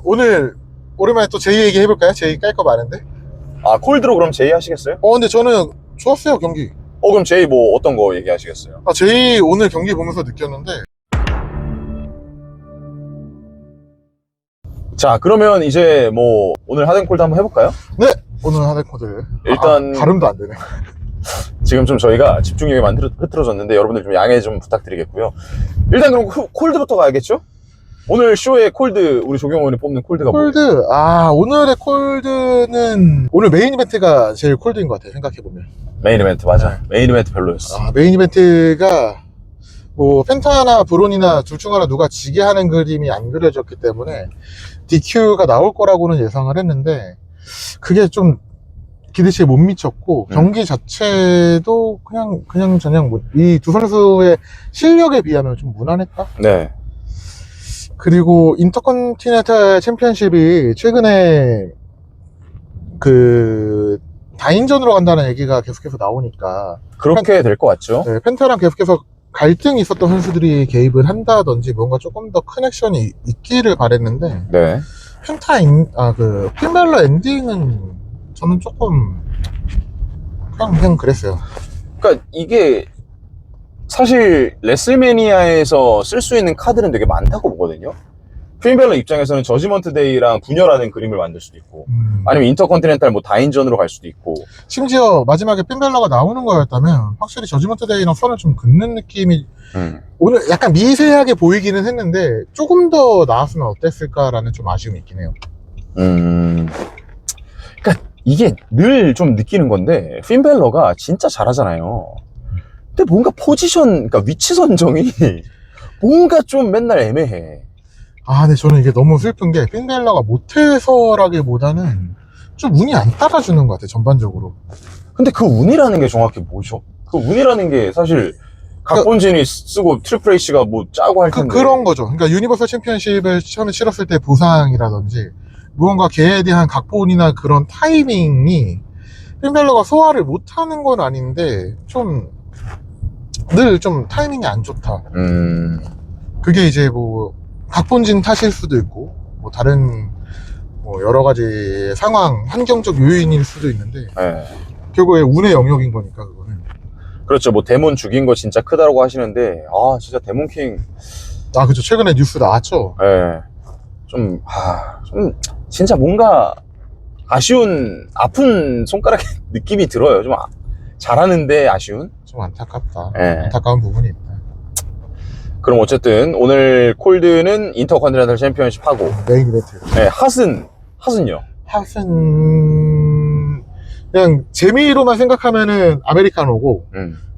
오늘 오랜만에 또 제이 얘기 해볼까요? 제이 깔 거 많은데. 아, 콜드로 그럼 제이 하시겠어요? 근데 저는 좋았어요, 경기. 그럼 제이 뭐 어떤 거 얘기하시겠어요? 제이 오늘 경기 보면서 느꼈는데. 자, 그러면 이제 뭐 오늘 하덴콜드 한번 해볼까요? 네, 오늘 하덴코드 일단 발음도 안 되네. 지금 좀 저희가 집중력이 많이 흐트러졌는데 여러분들 좀 양해 좀 부탁드리겠고요. 일단 그럼 콜드부터 가야겠죠? 오늘 쇼의 콜드, 우리 조경원이 뽑는 콜드가 뭐예요? 콜드, 오늘의 콜드는 오늘 메인 이벤트가 제일 콜드인 것 같아요, 생각해보면. 메인 이벤트 맞아. 메인 이벤트 별로였어. 메인 이벤트가 뭐 펜타나 브론이나 둘 중 하나 누가 지게 하는 그림이 안 그려졌기 때문에 DQ가 나올 거라고는 예상을 했는데 그게 좀 기대치에 못 미쳤고 경기 자체도 그냥 이 두 선수의 실력에 비하면 좀 무난했다. 네. 그리고 인터컨티넨탈 챔피언십이 최근에 그 다인전으로 간다는 얘기가 계속해서 나오니까 그렇게 될 것 같죠? 네, 펜타랑 계속해서 갈등이 있었던 선수들이 개입을 한다든지 뭔가 조금 더 커넥션이 있기를 바랬는데 네. 핀벨러 엔딩은 저는 조금 그냥 그랬어요. 그러니까 이게 사실 레슬매니아에서 쓸 수 있는 카드는 되게 많다고 보거든요. 핀벨러 입장에서는 저지먼트 데이랑 분열하는 그림을 만들 수도 있고 아니면 인터컨티넨탈 뭐 다인전으로 갈 수도 있고 심지어 마지막에 핀벨러가 나오는 거였다면 확실히 저지먼트 데이랑 선을 좀 긋는 느낌이 오늘 약간 미세하게 보이기는 했는데 조금 더 나왔으면 어땠을까라는 좀 아쉬움이 있긴 해요. 그러니까 이게 늘 좀 느끼는 건데 핀벨러가 진짜 잘하잖아요. 근데 뭔가 그러니까 위치 선정이 뭔가 좀 맨날 애매해. 근데 저는 이게 너무 슬픈 게 핀벨러가 못해서라기보다는 좀 운이 안 따라주는 것 같아요, 전반적으로. 근데 그 운이라는 게 정확히 뭐죠? 그 운이라는 게 사실 각본진이 쓰고 트리플 H가 뭐 짜고 할 텐데 그런 거죠. 그러니까 유니버설 챔피언십을 처음에 치렀을 때 보상이라든지 무언가 걔에 대한 각본이나 그런 타이밍이 핀벨러가 소화를 못하는 건 아닌데 늘 좀 타이밍이 안 좋다. 그게 이제 뭐 각본진 탓일 수도 있고 뭐 다른 뭐 여러 가지 상황 환경적 요인일 수도 있는데 네. 결국에 운의 영역인 거니까 그거는. 그렇죠. 뭐 데몬 죽인 거 진짜 크다고 하시는데 진짜 데몬킹 그죠. 최근에 뉴스 나왔죠. 네. 좀 진짜 뭔가 아쉬운 아픈 손가락 느낌이 들어요. 좀 잘하는데 아쉬운? 좀 안타깝다. 네. 안타까운 부분이 있다. 그럼 어쨌든 오늘 콜드는 인터컨티넨탈 챔피언십 하고 메인 이벤트. 네, 핫은요? 핫은 그냥 재미로만 생각하면은 아메리카노고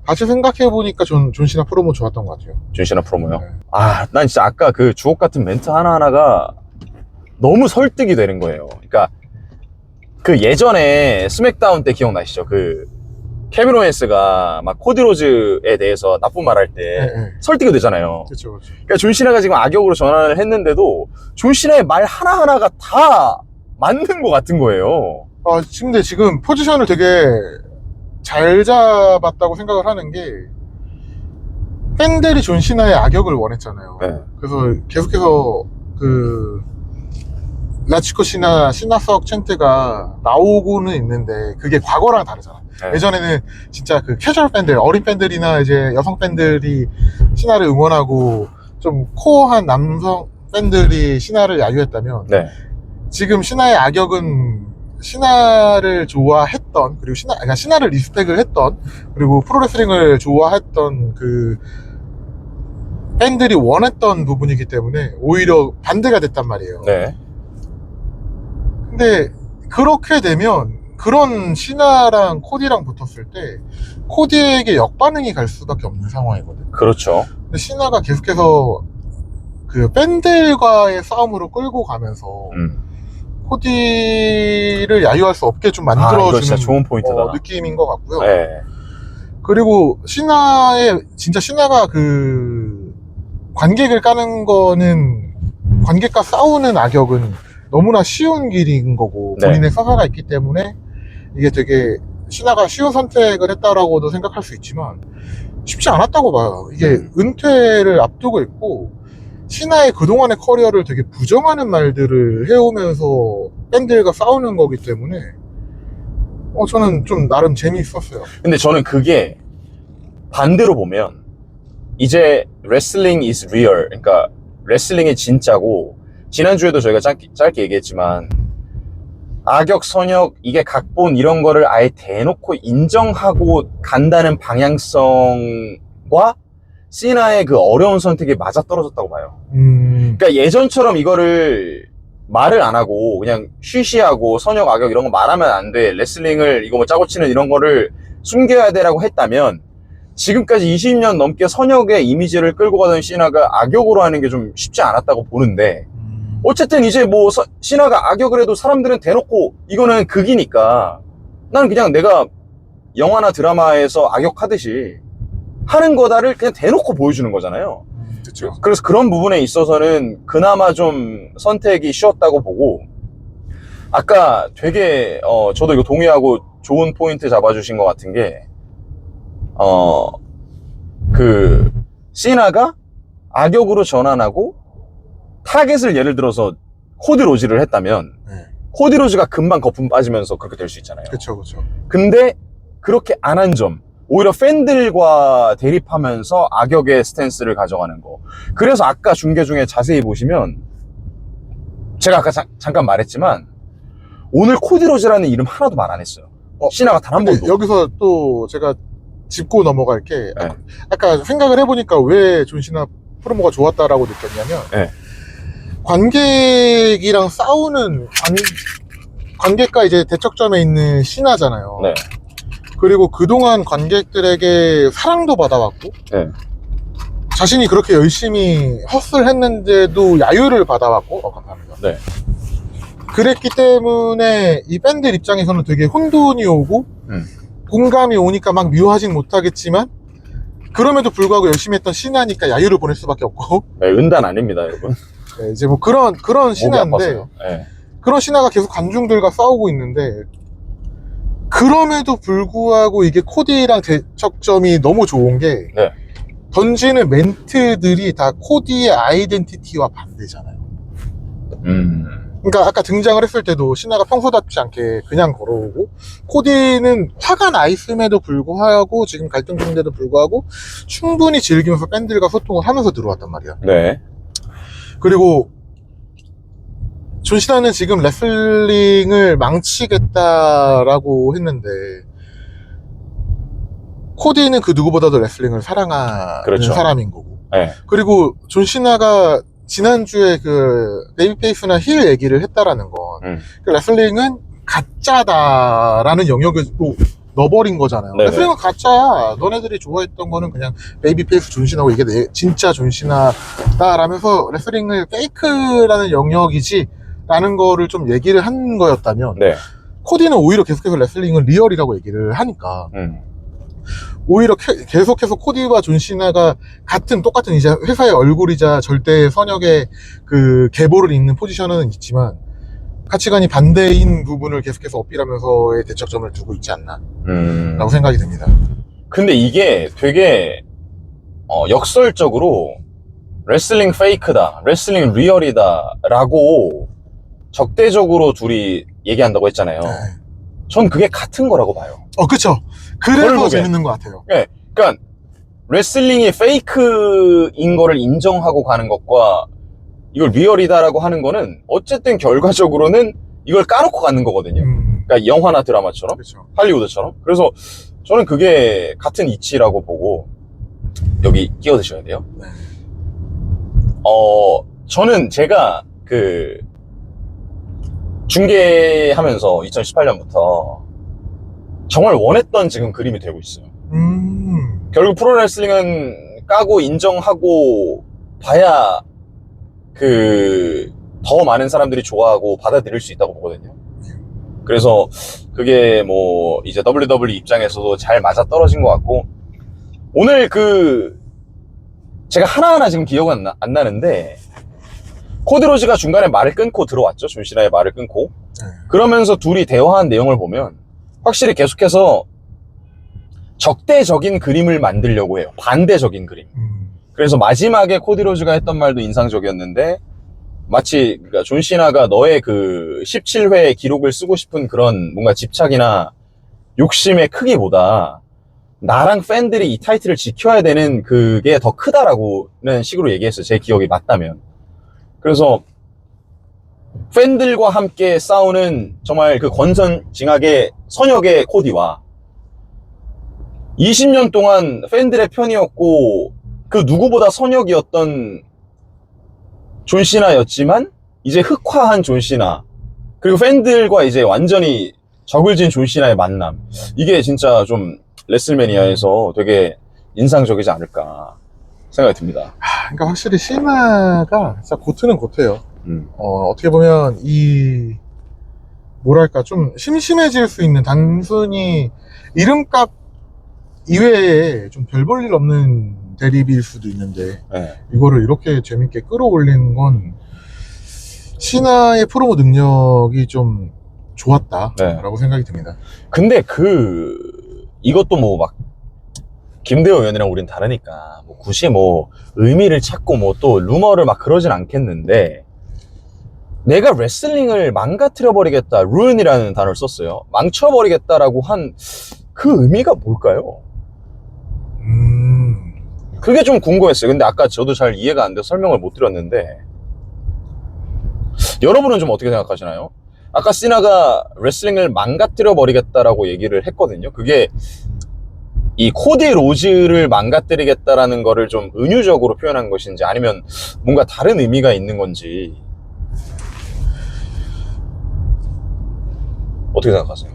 같이 생각해보니까 존 시나 프로모 좋았던 것 같아요. 존시나 프로모요? 네. 난 진짜 아까 그 주옥 같은 멘트 하나하나가 너무 설득이 되는 거예요. 그러니까 그 예전에 스맥다운 때 기억나시죠? 그 케빈 오웬스가 막 코디 로즈에 대해서 나쁜 말 할 때 네. 설득이 되잖아요. 그렇죠. 그러니까 존 시나가 지금 악역으로 전환을 했는데도 존 시나의 말 하나하나가 다 맞는 것 같은 거예요. 근데 지금 포지션을 되게 잘 잡았다고 생각을 하는 게 팬들이 존 시나의 악역을 원했잖아요. 네. 그래서 계속해서 그 라치코 시나 시나석 챈트가 나오고는 있는데 그게 과거랑 다르잖아. 네. 예전에는 진짜 그 캐주얼 팬들, 어린 팬들이나 이제 여성 팬들이 시나를 응원하고 좀 코어한 남성 팬들이 시나를 야유했다면 네. 지금 시나의 악역은 시나를 좋아했던, 그리고 시나를 리스펙을 했던, 그리고 프로레슬링을 좋아했던 그 팬들이 원했던 부분이기 때문에 오히려 반대가 됐단 말이에요. 네. 근데 그렇게 되면 그런 시나랑 코디랑 붙었을 때 코디에게 역반응이 갈 수밖에 없는 상황이거든. 그렇죠. 근데 시나가 계속해서 그 팬들과의 싸움으로 끌고 가면서 코디를 야유할 수 없게 좀 만들어주는 이거 진짜 좋은 포인트다. 느낌인 것 같고요. 네. 그리고 진짜 시나가 그 관객을 까는 거는, 관객과 싸우는 악역은 너무나 쉬운 길인 거고 본인의 서사가 있기 때문에 이게 되게 시나가 쉬운 선택을 했다라고도 생각할 수 있지만 쉽지 않았다고 봐요. 이게 은퇴를 앞두고 있고 시나의 그동안의 커리어를 되게 부정하는 말들을 해오면서 팬들과 싸우는 거기 때문에 저는 좀 나름 재미있었어요. 근데 저는 그게 반대로 보면 이제 레슬링 is real, 그러니까 레슬링이 진짜고, 지난주에도 저희가 짧게 얘기했지만 악역, 선역, 이게 각본 이런 거를 아예 대놓고 인정하고 간다는 방향성과 시나의 그 어려운 선택이 맞아떨어졌다고 봐요. 그러니까 예전처럼 이거를 말을 안 하고 그냥 쉬쉬하고 선역, 악역 이런 거 말하면 안 돼, 레슬링을 이거 뭐 짜고 치는 이런 거를 숨겨야 되라고 했다면 지금까지 20년 넘게 선역의 이미지를 끌고 가던 시나가 악역으로 하는 게 좀 쉽지 않았다고 보는데, 어쨌든 이제 뭐 시나가 악역을 해도 사람들은 대놓고 이거는 극이니까 나는 그냥 내가 영화나 드라마에서 악역하듯이 하는 거다를 그냥 대놓고 보여주는 거잖아요. 그렇죠. 그래서 그런 부분에 있어서는 그나마 좀 선택이 쉬웠다고 보고, 아까 되게 저도 이거 동의하고 좋은 포인트 잡아주신 것 같은 게, 그 시나가 악역으로 전환하고 타겟을 예를 들어서 코디 로즈를 했다면 코디 로즈가 금방 거품 빠지면서 그렇게 될 수 있잖아요. 그렇죠. 근데 그렇게 안 한 점, 오히려 팬들과 대립하면서 악역의 스탠스를 가져가는 거. 그래서 아까 중계 중에 자세히 보시면 제가 아까 잠깐 말했지만 오늘 코디 로즈라는 이름 하나도 말 안 했어요. 시나가 단 한 번도. 여기서 또 제가 짚고 넘어갈 게, 네. 아까 생각을 해보니까 왜 존 시나 프로모가 좋았다라고 느꼈냐면, 네. 관객이랑 싸우는 관객과 이제 대척점에 있는 시나잖아요. 네. 그리고 그동안 관객들에게 사랑도 받아왔고, 네. 자신이 그렇게 열심히 헛을 했는데도 야유를 받아왔고, 감사합니다. 네. 그랬기 때문에 이 팬들 입장에서는 되게 혼돈이 오고, 공감이 오니까 막 묘하진 못하겠지만, 그럼에도 불구하고 열심히 했던 시나니까 야유를 보낼 수밖에 없고. 네, 은단 아닙니다, 여러분. 네, 이제 뭐 그런 시나인데, 네. 그런 시나가 계속 관중들과 싸우고 있는데, 그럼에도 불구하고 이게 코디랑 대척점이 너무 좋은 게, 네. 던지는 멘트들이 다 코디의 아이덴티티와 반대잖아요. 그러니까 아까 등장을 했을 때도 시나가 평소답지 않게 그냥 걸어오고, 코디는 화가 나 있음에도 불구하고, 지금 갈등 중인데도 불구하고 충분히 즐기면서 팬들과 소통을 하면서 들어왔단 말이야. 네. 그리고 존 시나는 지금 레슬링을 망치겠다라고 했는데, 코디는 그 누구보다도 레슬링을 사랑하는 그렇죠. 사람인 거고. 네. 그리고 존 시나가 지난주에 그 베이비페이스나 힐 얘기를 했다라는 건, 그 레슬링은 가짜다라는 영역으로 넣어버린 거잖아요. 네네. 레슬링은 가짜야. 너네들이 좋아했던 거는 그냥 베이비페이스 존 시나고 이게 진짜 존 시나다라면서 레슬링을 페이크라는 영역이지 라는 거를 좀 얘기를 한 거였다면, 네. 코디는 오히려 계속해서 레슬링은 리얼이라고 얘기를 하니까, 오히려 계속해서 코디와 존 시나가 똑같은 이제 회사의 얼굴이자 절대 선역의 그 계보를 잇는 포지션은 있지만, 가치관이 반대인 부분을 계속해서 어필하면서의 대척점을 두고 있지 않나 라고 생각이 됩니다. 근데 이게 되게 역설적으로 레슬링 페이크다, 레슬링 리얼이다 라고 적대적으로 둘이 얘기한다고 했잖아요. 네. 전 그게 같은 거라고 봐요. 그쵸. 그래서 결국에. 재밌는 것 같아요. 네. 그러니까 레슬링이 페이크인 거를 인정하고 가는 것과 이걸 리얼이다라고 하는 거는 어쨌든 결과적으로는 이걸 까놓고 가는 거거든요. 그러니까 영화나 드라마처럼, 그쵸. 할리우드처럼. 그래서 저는 그게 같은 이치라고 보고, 여기 끼워 드셔야 돼요. 네. 저는 제가 그 중계하면서 2018년부터 정말 원했던 지금 그림이 되고 있어요. 결국 프로레슬링은 까고 인정하고 봐야 더 많은 사람들이 좋아하고 받아들일 수 있다고 보거든요. 그래서 그게 뭐 이제 WWE 입장에서도 잘 맞아 떨어진 것 같고, 오늘 제가 하나하나 지금 기억은 안 나는데, 코디 로즈가 중간에 말을 끊고 들어왔죠. 존 시나의 말을 끊고. 그러면서 둘이 대화한 내용을 보면 확실히 계속해서 적대적인 그림을 만들려고 해요. 반대적인 그림. 그래서 마지막에 코디 로즈가 했던 말도 인상적이었는데, 마치 그러니까 존 시나가 너의 그 17회 기록을 쓰고 싶은 그런 뭔가 집착이나 욕심의 크기보다 나랑 팬들이 이 타이틀을 지켜야 되는 그게 더 크다라고는 식으로 얘기했어요. 제 기억이 맞다면. 그래서 팬들과 함께 싸우는 정말 그 권선징악의 선역의 코디와 20년 동안 팬들의 편이었고 그 누구보다 선역이었던 존 시나였지만 이제 흑화한 존 시나, 그리고 팬들과 이제 완전히 적을 진 존 시나의 만남, 이게 진짜 좀 레슬매니아에서 되게 인상적이지 않을까 생각이 듭니다. 그러니까 확실히 시나가 진짜 고트는 고트예요. 어떻게 보면 뭐랄까 좀 심심해질 수 있는, 단순히 이름값 이외에 좀 별 볼 일 없는 대립일 수도 있는데, 네. 이거를 이렇게 재밌게 끌어올리는 건 시나의 프로모 능력이 좀 좋았다라고 생각이 듭니다. 근데 이것도 뭐 막 김대호 의원이랑 우린 다르니까 뭐 굳이 뭐 의미를 찾고 뭐 또 루머를 막 그러진 않겠는데, 내가 레슬링을 망가뜨려 버리겠다, ruin이라는 단어를 썼어요. 망쳐버리겠다라고 한 그 의미가 뭘까요? 그게 좀 궁금했어요. 근데 아까 저도 잘 이해가 안 돼서 설명을 못 드렸는데, 여러분은 좀 어떻게 생각하시나요? 아까 시나가 레슬링을 망가뜨려 버리겠다라고 얘기를 했거든요. 그게 이 코디 로즈를 망가뜨리겠다라는 거를 좀 은유적으로 표현한 것인지, 아니면 뭔가 다른 의미가 있는 건지 어떻게 생각하세요?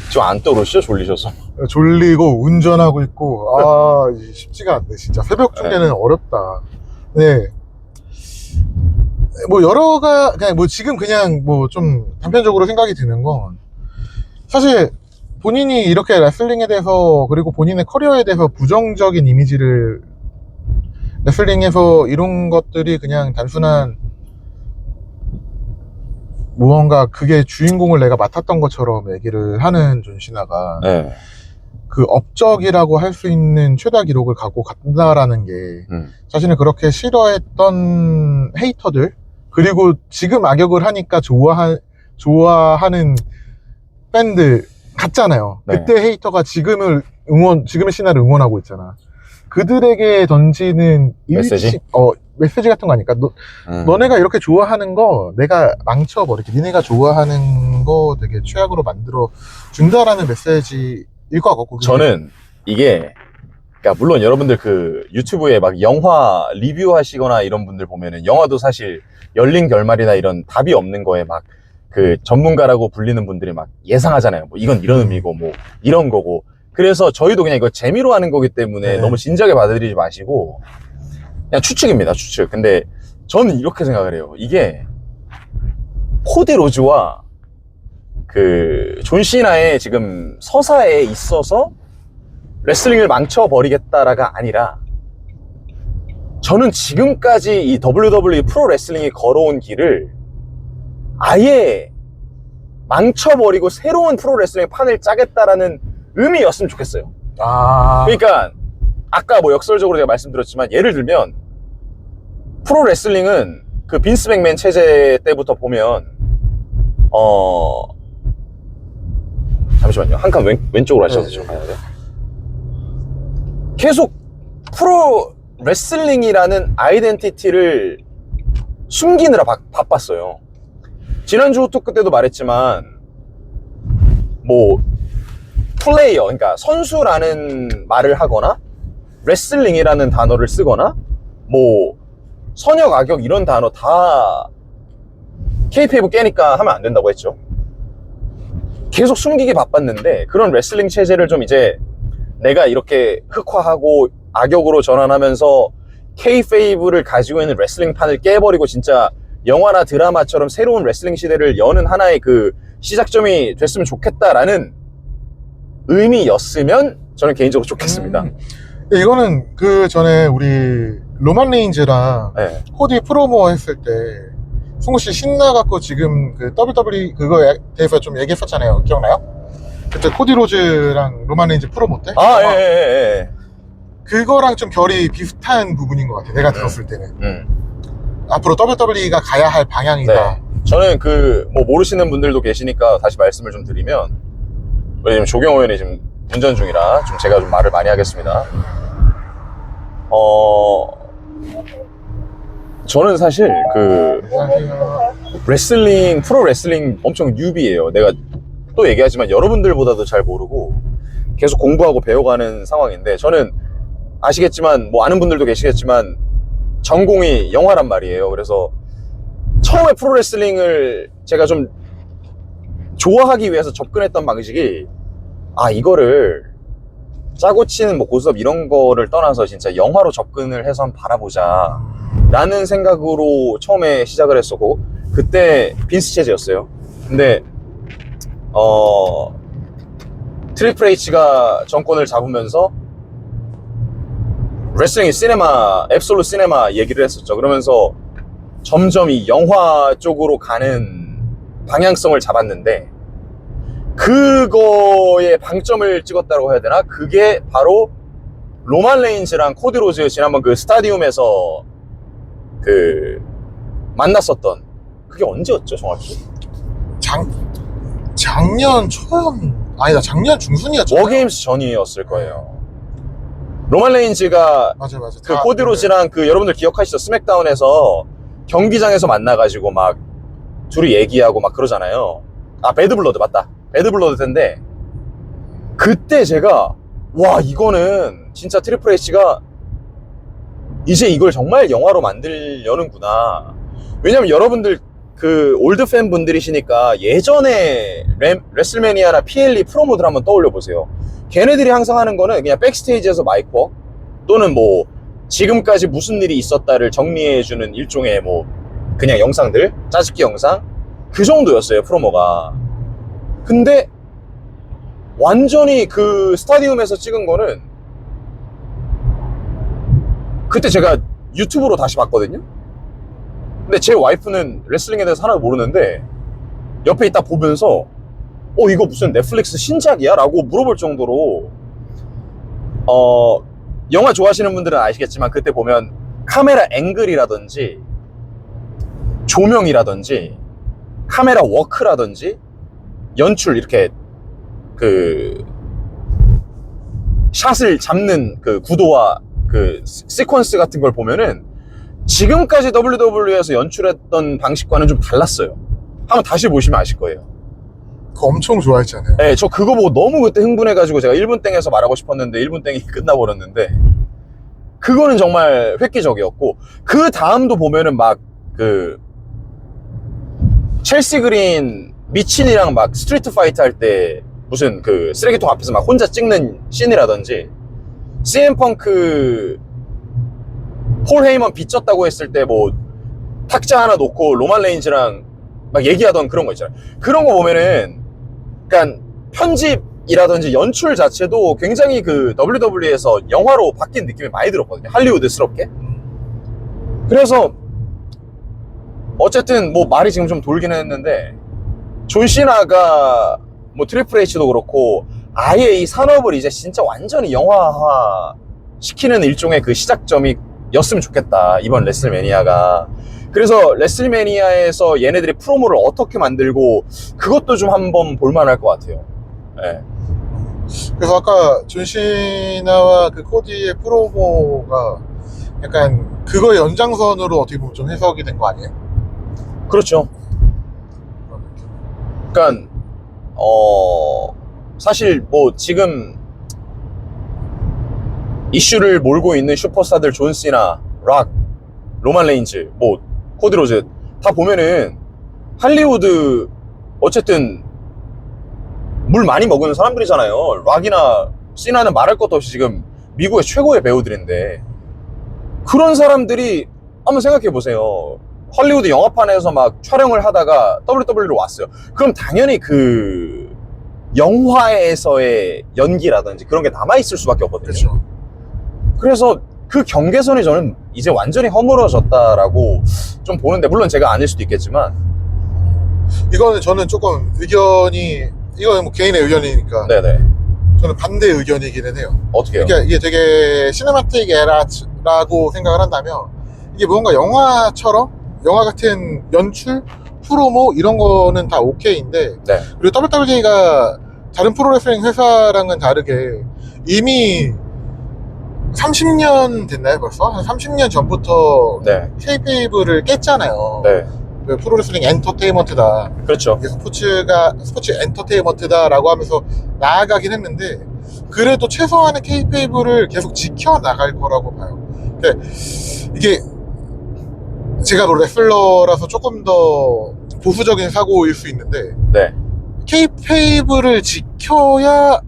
지금 안 떠오르시죠? 졸리셔서. 졸리고 운전하고 있고 쉽지가 않네 진짜. 새벽 중에는 어렵다. 네. 뭐 그냥 뭐 지금 그냥 뭐 좀 단편적으로 생각이 드는 건, 사실 본인이 이렇게 레슬링에 대해서, 그리고 본인의 커리어에 대해서 부정적인 이미지를 레슬링에서 이룬 것들이 그냥 단순한 무언가 그게 주인공을 내가 맡았던 것처럼 얘기를 하는 존 시나가, 네. 그 업적이라고 할 수 있는 최다 기록을 갖고 간다라는 게 자신을 그렇게 싫어했던 헤이터들, 그리고 지금 악역을 하니까 좋아하는 팬들 같잖아요. 네. 그때 헤이터가 지금의 시나를 응원하고 있잖아. 그들에게 던지는 메시지? 메시지 같은 거 아닐까? 너네가 이렇게 좋아하는 거 내가 망쳐버릴게. 니네가 좋아하는 거 되게 최악으로 만들어 준다라는 메시지일 것 같고. 저는 이게, 그러니까 물론 여러분들 그 유튜브에 막 영화 리뷰하시거나 이런 분들 보면은, 영화도 사실 열린 결말이나 이런 답이 없는 거에 막 그 전문가라고 불리는 분들이 막 예상하잖아요. 뭐 이건 이런 의미고 뭐 이런 거고. 그래서 저희도 그냥 이거 재미로 하는 거기 때문에 너무 진지하게 받아들이지 마시고 그냥 추측입니다, 추측. 근데 저는 이렇게 생각을 해요. 이게 코디 로즈와 그 존 시나의 지금 서사에 있어서 레슬링을 망쳐버리겠다라가 아니라, 저는 지금까지 이 WWE 프로 레슬링이 걸어온 길을 아예 망쳐버리고 새로운 프로 레슬링 판을 짜겠다라는 의미였으면 좋겠어요. 그러니까 아까 뭐 역설적으로 제가 말씀드렸지만, 예를 들면 프로 레슬링은 그 빈스 맥맨 체제 때부터 보면 잠시만요. 한 칸 왼쪽으로 하셔도 좀 가야 돼요. 계속 프로 레슬링이라는 아이덴티티를 숨기느라 바빴어요. 지난주 토크 때도 말했지만, 뭐 플레이어, 그러니까 선수라는 말을 하거나 레슬링이라는 단어를 쓰거나 뭐 선역, 악역 이런 단어 다 K페이브 깨니까 하면 안 된다고 했죠. 계속 숨기기 바빴는데, 그런 레슬링 체제를 좀 이제 내가 이렇게 흑화하고 악역으로 전환하면서 K페이브를 가지고 있는 레슬링판을 깨버리고 진짜 영화나 드라마처럼 새로운 레슬링 시대를 여는 하나의 그 시작점이 됐으면 좋겠다라는 의미였으면 저는 개인적으로 좋겠습니다. 이거는 그 전에 우리 로만 레인즈랑 네. 코디 프로모 했을 때 승우씨 신나갖고 지금 그 WWE 그거에 대해서 좀 얘기했었잖아요. 기억나요? 그때 코디 로즈랑 로만 레인즈 프로모 때? 예. 그거랑 좀 결이 비슷한 부분인 것 같아. 내가 들었을 때는. 음. 앞으로 WWE가 가야 할 방향이다. 네. 저는 뭐 모르시는 분들도 계시니까 다시 말씀을 좀 드리면, 우리 지금 조경호 의원이 지금 운전 중이라 좀 제가 좀 말을 많이 하겠습니다. 저는 사실 프로 레슬링 엄청 뉴비예요. 내가 또 얘기하지만 여러분들보다도 잘 모르고 계속 공부하고 배워가는 상황인데, 저는 아시겠지만, 뭐 아는 분들도 계시겠지만, 전공이 영화란 말이에요. 그래서 처음에 프로레슬링을 제가 좀 좋아하기 위해서 접근했던 방식이, 이거를 짜고 치는 뭐 고스톱 이런 거를 떠나서 진짜 영화로 접근을 해서 한번 바라보자 라는 생각으로 처음에 시작을 했었고, 그때 빈스 체제였어요. 근데 트리플 H가 정권을 잡으면서 레슬링이 시네마, 앱솔루트 시네마 얘기를 했었죠. 그러면서 점점 이 영화 쪽으로 가는 방향성을 잡았는데, 그거에 방점을 찍었다고 해야 되나? 그게 바로 로만 레인즈랑 코디 로즈 지난번 그 스타디움에서 만났었던, 그게 언제였죠 정확히? 작년 초연 아니다, 작년 중순이었죠. 워게임스 전이었을 거예요. 로만 레인즈가 맞아 그 코디 로즈랑 여러분들 기억하시죠? 스맥다운에서 경기장에서 만나가지고 막 둘이 얘기하고 막 그러잖아요. 배드블러드 맞다. 배드블러드 텐데, 그때 제가 와, 이거는 진짜 트리플 H가 이제 이걸 정말 영화로 만들려는구나. 왜냐면 여러분들 올드 팬 분들이시니까 예전에 레슬매니아나 PLE 프로모들 한번 떠올려 보세요. 걔네들이 항상 하는 거는 그냥 백스테이지에서 마이크웍 또는 뭐 지금까지 무슨 일이 있었다를 정리해주는 일종의 뭐 그냥 영상들, 짜집기 영상, 그 정도였어요 프로모가. 근데 완전히 스타디움에서 찍은 거는, 그때 제가 유튜브로 다시 봤거든요. 근데 제 와이프는 레슬링에 대해서 하나도 모르는데 옆에 있다 보면서 이거 무슨 넷플릭스 신작이야? 라고 물어볼 정도로, 영화 좋아하시는 분들은 아시겠지만 그때 보면 카메라 앵글이라든지 조명이라든지 카메라 워크라든지 연출, 이렇게 샷을 잡는 구도와 시퀀스 같은 걸 보면은 지금까지 WWE에서 연출했던 방식과는 좀 달랐어요. 한번 다시 보시면 아실 거예요. 그거 엄청 좋아했잖아요. 네, 저 그거 보고 너무 그때 흥분해가지고 제가 1분 땡에서 말하고 싶었는데 1분 땡이 끝나버렸는데, 그거는 정말 획기적이었고, 그 다음도 보면은 막 첼시 그린 미친이랑 막 스트리트 파이트 할 때 무슨 쓰레기통 앞에서 막 혼자 찍는 씬이라든지, CM 펑크 폴 헤이먼 빚졌다고 했을 때 뭐 탁자 하나 놓고 로만 레인즈랑 막 얘기하던 그런 거 있잖아요. 그런 거 보면은 그러니까 편집이라든지 연출 자체도 굉장히 WWE에서 영화로 바뀐 느낌이 많이 들었거든요. 할리우드스럽게. 그래서 어쨌든 뭐 말이 지금 좀 돌긴 했는데, 존 시나가 뭐 트리플 H도 그렇고 아예 이 산업을 이제 진짜 완전히 영화화 시키는 일종의 시작점이 였으면 좋겠다, 이번 레슬매니아가. 그래서 레슬매니아에서 얘네들이 프로모를 어떻게 만들고, 그것도 좀 한번 볼만할 것 같아요. 네. 그래서 아까 존 시나와 코디의 프로모가 약간 그거 연장선으로 어떻게 보면 좀 해석이 된 거 아니에요? 그렇죠. 그러니까 사실 뭐 지금 이슈를 몰고 있는 슈퍼스타들 존 시나, 락, 로만 레인즈, 뭐 코디 로즈 다 보면은 할리우드 어쨌든 물 많이 먹는 사람들이잖아요. 락이나 시나는 말할 것도 없이 지금 미국의 최고의 배우들인데, 그런 사람들이 한번 생각해 보세요. 헐리우드 영화판에서 막 촬영을 하다가 WWE로 왔어요. 그럼 당연히 영화에서의 연기라든지 그런 게 남아있을 수밖에 없거든요. 그렇죠. 그래서 그 경계선이 저는 이제 완전히 허물어졌다라고 좀 보는데, 물론 제가 아닐 수도 있겠지만, 이거는 저는 조금 의견이, 이거는 뭐 개인의 의견이니까 네네. 저는 반대 의견이기는 해요. 어떻게요? 그러니까 이게 되게 시네마틱 에라라고 생각을 한다면 이게 뭔가 영화처럼 영화 같은 연출, 프로모 이런 거는 다 오케이인데 네. 그리고 WWE가 다른 프로레슬링 회사랑은 다르게 이미 30년 됐나요 벌써? 한 30년 전부터 네. K페이블을 깼잖아요. 네. 그 프로레슬링 엔터테인먼트다. 그렇죠. 이게 스포츠 엔터테인먼트다라고 하면서 나아가긴 했는데 그래도 최소한의 K페이블을 계속 지켜나갈 거라고 봐요. 근데 이게 제가 뭐 레슬러라서 조금 더 보수적인 사고일 수 있는데 네. K페이블을 지켜야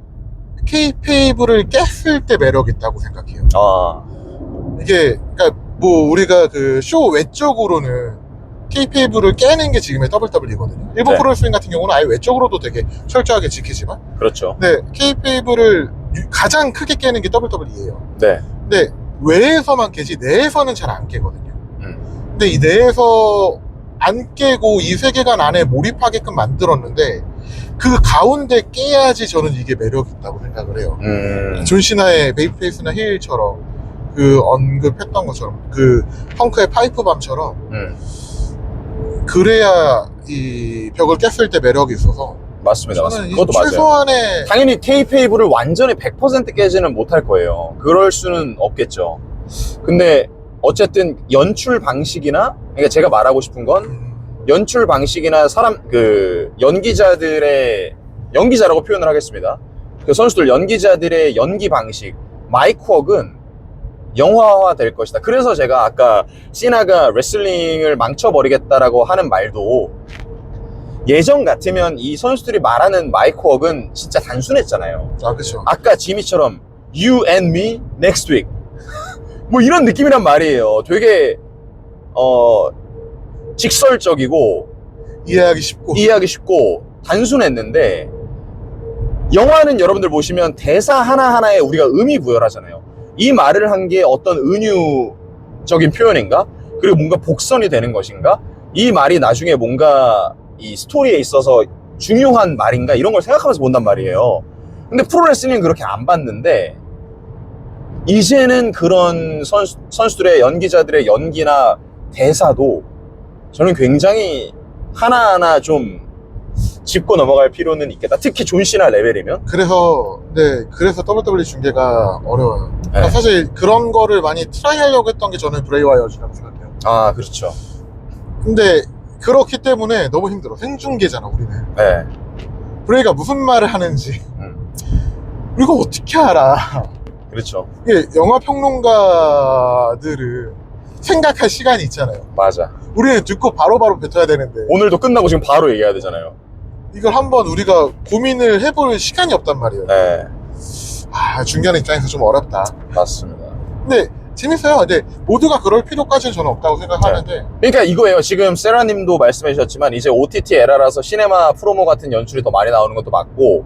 K페이블을 깼을 때 매력 있다고 생각해요. 아, 이게 그러니까 뭐 우리가 그 쇼 외적으로는 K페이블을 깨는 게 지금의 WWE거든요. 일본 네. 프로레슬링 같은 경우는 아예 외적으로도 되게 철저하게 지키지만 그렇죠. 근데 K페이블을 가장 크게 깨는 게 WWE예요. 네. 근데 외에서만 깨지 내에서는 잘 안 깨거든요. 근데 이 내에서 안 깨고 이 세계관 안에 몰입하게끔 만들었는데 그 가운데 깨야지 저는 이게 매력 있다고 생각을 해요. 존 시나의 베이비페이스나 힐처럼 그 언급했던 것처럼 그 펑크의 파이프밤처럼 그래야 이 벽을 깼을 때 매력이 있어서 맞습니다. 저는 그것도 맞아요. 최소한의 당연히 K페이블을 완전히 100% 깨지는 못할 거예요. 그럴 수는 없겠죠. 근데 어쨌든 연출 방식이나, 그러니까 제가 말하고 싶은 건 연출 방식이나 연기자라고 표현을 하겠습니다. 그 선수들 연기자들의 연기 방식, 마이크웍은 영화화 될 것이다. 그래서 제가 아까 시나가 레슬링을 망쳐버리겠다라고 하는 말도 예전 같으면 이 선수들이 말하는 마이크웍은 진짜 단순했잖아요. 아 그렇죠. 아까 지미처럼 You and me next week 뭐 이런 느낌이란 말이에요. 되게 직설적이고 이해하기 쉽고 단순했는데 영화는 여러분들 보시면 대사 하나하나에 우리가 의미 부여를 하잖아요. 이 말을 한 게 어떤 은유적인 표현인가? 그리고 뭔가 복선이 되는 것인가? 이 말이 나중에 뭔가 이 스토리에 있어서 중요한 말인가? 이런 걸 생각하면서 본단 말이에요. 근데 프로레슬링은 그렇게 안 봤는데 이제는 그런 선수들의 연기자들의 연기나 대사도 저는 굉장히 하나하나 좀 짚고 넘어갈 필요는 있겠다. 특히 존 시나 레벨이면. 그래서 WWE 중계가 어려워요. 네. 그러니까 사실 그런 거를 많이 트라이 하려고 했던 게 저는 브레이 와이어즈라고 생각해요. 아, 그렇죠. 근데 그렇기 때문에 너무 힘들어. 생중계잖아 우리는. 네. 브레이가 무슨 말을 하는지 우리가 어떻게 알아. 그렇죠. 이게 영화 평론가들은 생각할 시간이 있잖아요. 맞아. 우리는 듣고 바로바로 뱉어야 되는데 오늘도 끝나고 지금 바로 얘기해야 되잖아요. 이걸 한번 우리가 고민을 해볼 시간이 없단 말이에요. 네. 중요한 입장에서 좀 어렵다. 맞습니다. 근데 재밌어요. 근데 모두가 그럴 필요까지는 저는 없다고 생각하는데 그러니까 이거예요. 지금 세라님도 말씀해 주셨지만 이제 OTT 에라라서 시네마 프로모 같은 연출이 더 많이 나오는 것도 맞고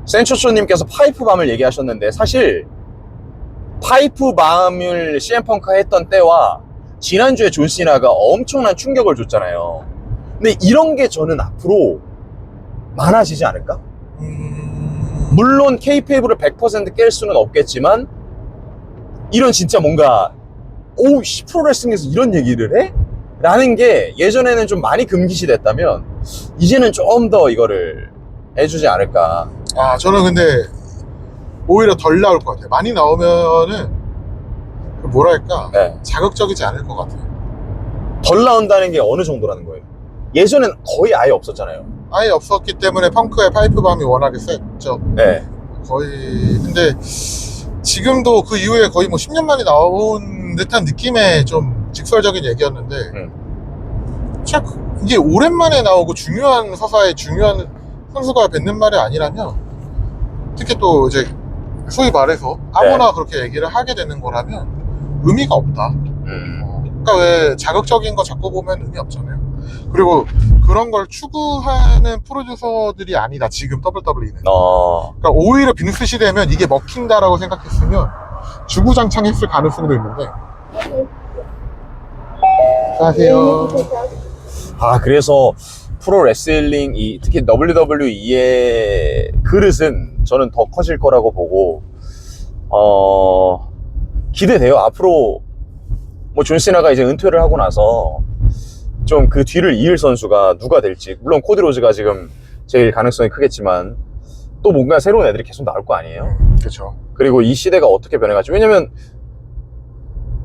센초초님께서 파이프밤을 얘기하셨는데 사실 파이프밤을 CM펑크가 했던 때와 지난주에 존 시나가 엄청난 충격을 줬잖아요. 근데 이런 게 저는 앞으로 많아지지 않을까? 물론 K페이블을 100% 깰 수는 없겠지만 이런 진짜 뭔가 오우 프로레슬링에서 이런 얘기를 해? 라는 게 예전에는 좀 많이 금기시 됐다면 이제는 좀 더 이거를 해주지 않을까. 저는 근데 오히려 덜 나올 것 같아요. 많이 나오면은 뭐랄까 네. 자극적이지 않을 것 같아요. 덜 나온다는 게 어느 정도라는 거예요? 예전엔 거의 아예 없었잖아요. 아예 없었기 때문에 펑크의 파이프밤이 워낙에 셌죠. 네. 거의 근데 지금도 그 이후에 거의 뭐 10년 만에 나온 듯한 느낌의 좀 직설적인 얘기였는데 이게 오랜만에 나오고 중요한 서사에 중요한 선수가 뱉는 말이 아니라면 특히 또 이제 소위 말해서 아무나 그렇게 얘기를 하게 되는 거라면 의미가 없다. 그러니까 왜 자극적인 거 자꾸 보면 의미 없잖아요. 그리고 그런 걸 추구하는 프로듀서들이 아니다 지금 WWE는. 그러니까 오히려 빈스 시대면 이게 먹힌다라고 생각했으면 주구장창했을 가능성도 있는데. 안녕하세요. 그래서 프로레슬링, 특히 WWE의 그릇은 저는 더 커질 거라고 보고, 기대돼요. 앞으로, 뭐, 존 시나가 이제 은퇴를 하고 나서, 좀 그 뒤를 이을 선수가 누가 될지. 물론 코디 로즈가 지금 제일 가능성이 크겠지만, 또 뭔가 새로운 애들이 계속 나올 거 아니에요? 그렇죠. 그리고 이 시대가 어떻게 변해갈지. 왜냐면,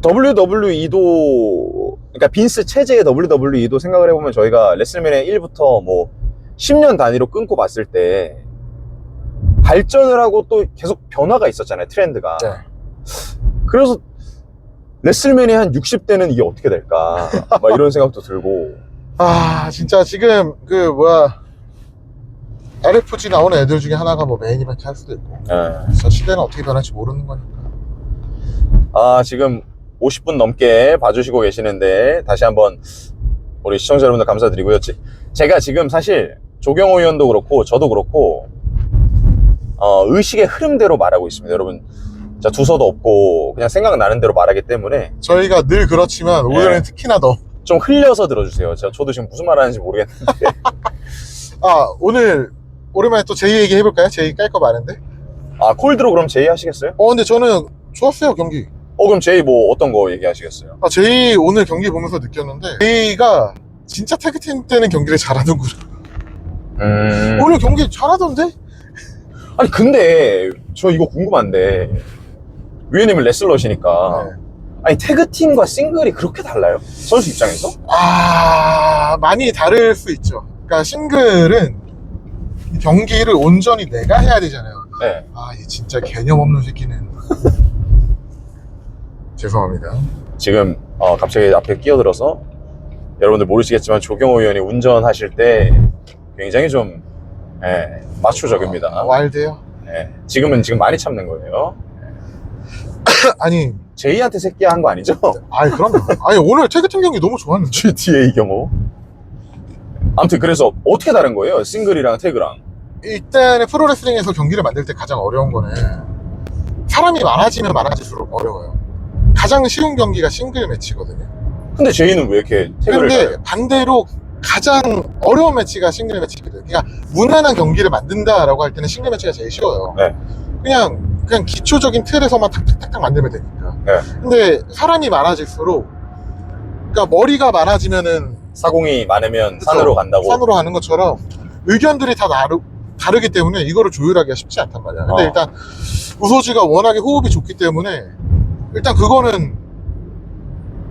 WWE도, 그러니까 빈스 체제의 WWE도 생각을 해보면 저희가 레슬매니아 1부터 뭐 10년 단위로 끊고 봤을 때 발전을 하고 또 계속 변화가 있었잖아요, 트렌드가. 네. 그래서 레슬매니아 한 60대는 이게 어떻게 될까? 막 이런 생각도 들고. 진짜 지금 LFG 나오는 애들 중에 하나가 뭐 메인 이벤트 할 수도 있고. 네. 진짜 시대는 어떻게 변할지 모르는 거니까. 지금 50분 넘게 봐주시고 계시는데 다시 한번 우리 시청자 여러분들 감사드리고요. 제가 지금 사실 조경호 의원도 그렇고 저도 그렇고 의식의 흐름대로 말하고 있습니다. 여러분, 자, 두서도 없고 그냥 생각나는 대로 말하기 때문에 저희가 늘 그렇지만 오늘은 특히나 더. 좀 흘려서 들어주세요. 저도 지금 무슨 말 하는지 모르겠는데. 오늘 오랜만에 또 제이 얘기 해볼까요? 제이 깔 거 많은데. 콜드로 그럼 제이 하시겠어요? 근데 저는 좋았어요, 경기. 그럼 제이 뭐 어떤 거 얘기하시겠어요? 제이 오늘 경기 보면서 느꼈는데 제이가 진짜 태그팀 때는 경기를 잘하는구나. 오늘 경기 잘하던데? 아니 근데 저 이거 궁금한데 위원님은 레슬러시니까 네. 아니 태그팀과 싱글이 그렇게 달라요? 선수 입장에서? 많이 다를 수 있죠. 그러니까 싱글은 이 경기를 온전히 내가 해야 되잖아요. 네. 얘 진짜 개념 없는 새끼는. 죄송합니다. 지금 갑자기 앞에 끼어들어서 여러분들 모르시겠지만 조경호 의원이 운전하실 때 굉장히 좀 마초적입니다. 와일드해요. 지금 많이 참는 거예요. 아니 제이한테 새끼야 한 거 아니죠? 그럼요. 오늘 태그팀 경기 너무 좋았는데. GTA 경호. 아무튼 그래서 어떻게 다른 거예요? 싱글이랑 태그랑. 일단은 프로레슬링에서 경기를 만들 때 가장 어려운 거는 사람이 많아지면 많아질수록 어려워요. 가장 쉬운 경기가 싱글 매치거든요. 근데 제이는 왜 이렇게 태그를 근데 가요? 반대로 가장 어려운 매치가 싱글 매치거든요. 그러니까 무난한 경기를 만든다라고 할 때는 싱글 매치가 제일 쉬워요. 네. 그냥 기초적인 틀에서만 탁탁탁탁 만들면 되니까. 네. 근데 사람이 많아질수록, 그러니까 머리가 많아지면은 사공이 많으면 그쵸? 산으로 간다고. 산으로 가는 것처럼 의견들이 다 다르기 때문에 이거를 조율하기가 쉽지 않단 말이야. 근데 일단 우소지가 워낙에 호흡이 좋기 때문에 일단 그거는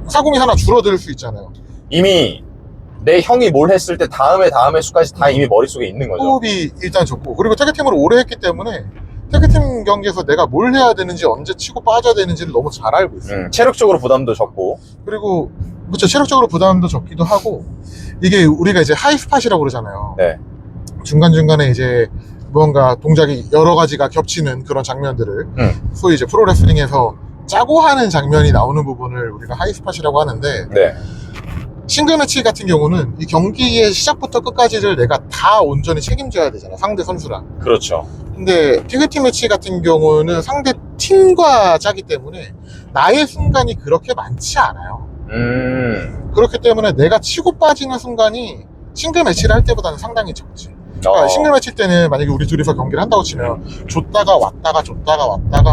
사공이 하나 줄어들 수 있잖아요. 이미 내 형이 뭘 했을 때 다음에 수까지 다 이미 머릿속에 있는 거죠. 호흡이 일단 좋고, 그리고 태그팀으로 오래 했기 때문에 태그팀 경기에서 내가 뭘 해야 되는지 언제 치고 빠져야 되는지를 너무 잘 알고 있어요. 체력적으로 부담도 적고. 그리고 그렇죠, 체력적으로 부담도 적기도 하고, 이게 우리가 이제 하이스팟이라고 그러잖아요. 네. 중간중간에 이제 무언가 동작이 여러 가지가 겹치는 그런 장면들을 소위 이제 프로레슬링에서 짜고 하는 장면이 나오는 부분을 우리가 하이스팟이라고 하는데, 네. 싱글 매치 같은 경우는 이 경기의 시작부터 끝까지를 내가 다 온전히 책임져야 되잖아, 상대 선수랑. 그렇죠. 근데 태그팀 매치 같은 경우는 상대 팀과 짜기 때문에 나의 순간이 그렇게 많지 않아요. 그렇기 때문에 내가 치고 빠지는 순간이 싱글 매치를 할 때보다는 상당히 적지. 그러니까 싱글 매치 때는 만약에 우리 둘이서 경기를 한다고 치면 줬다가 왔다가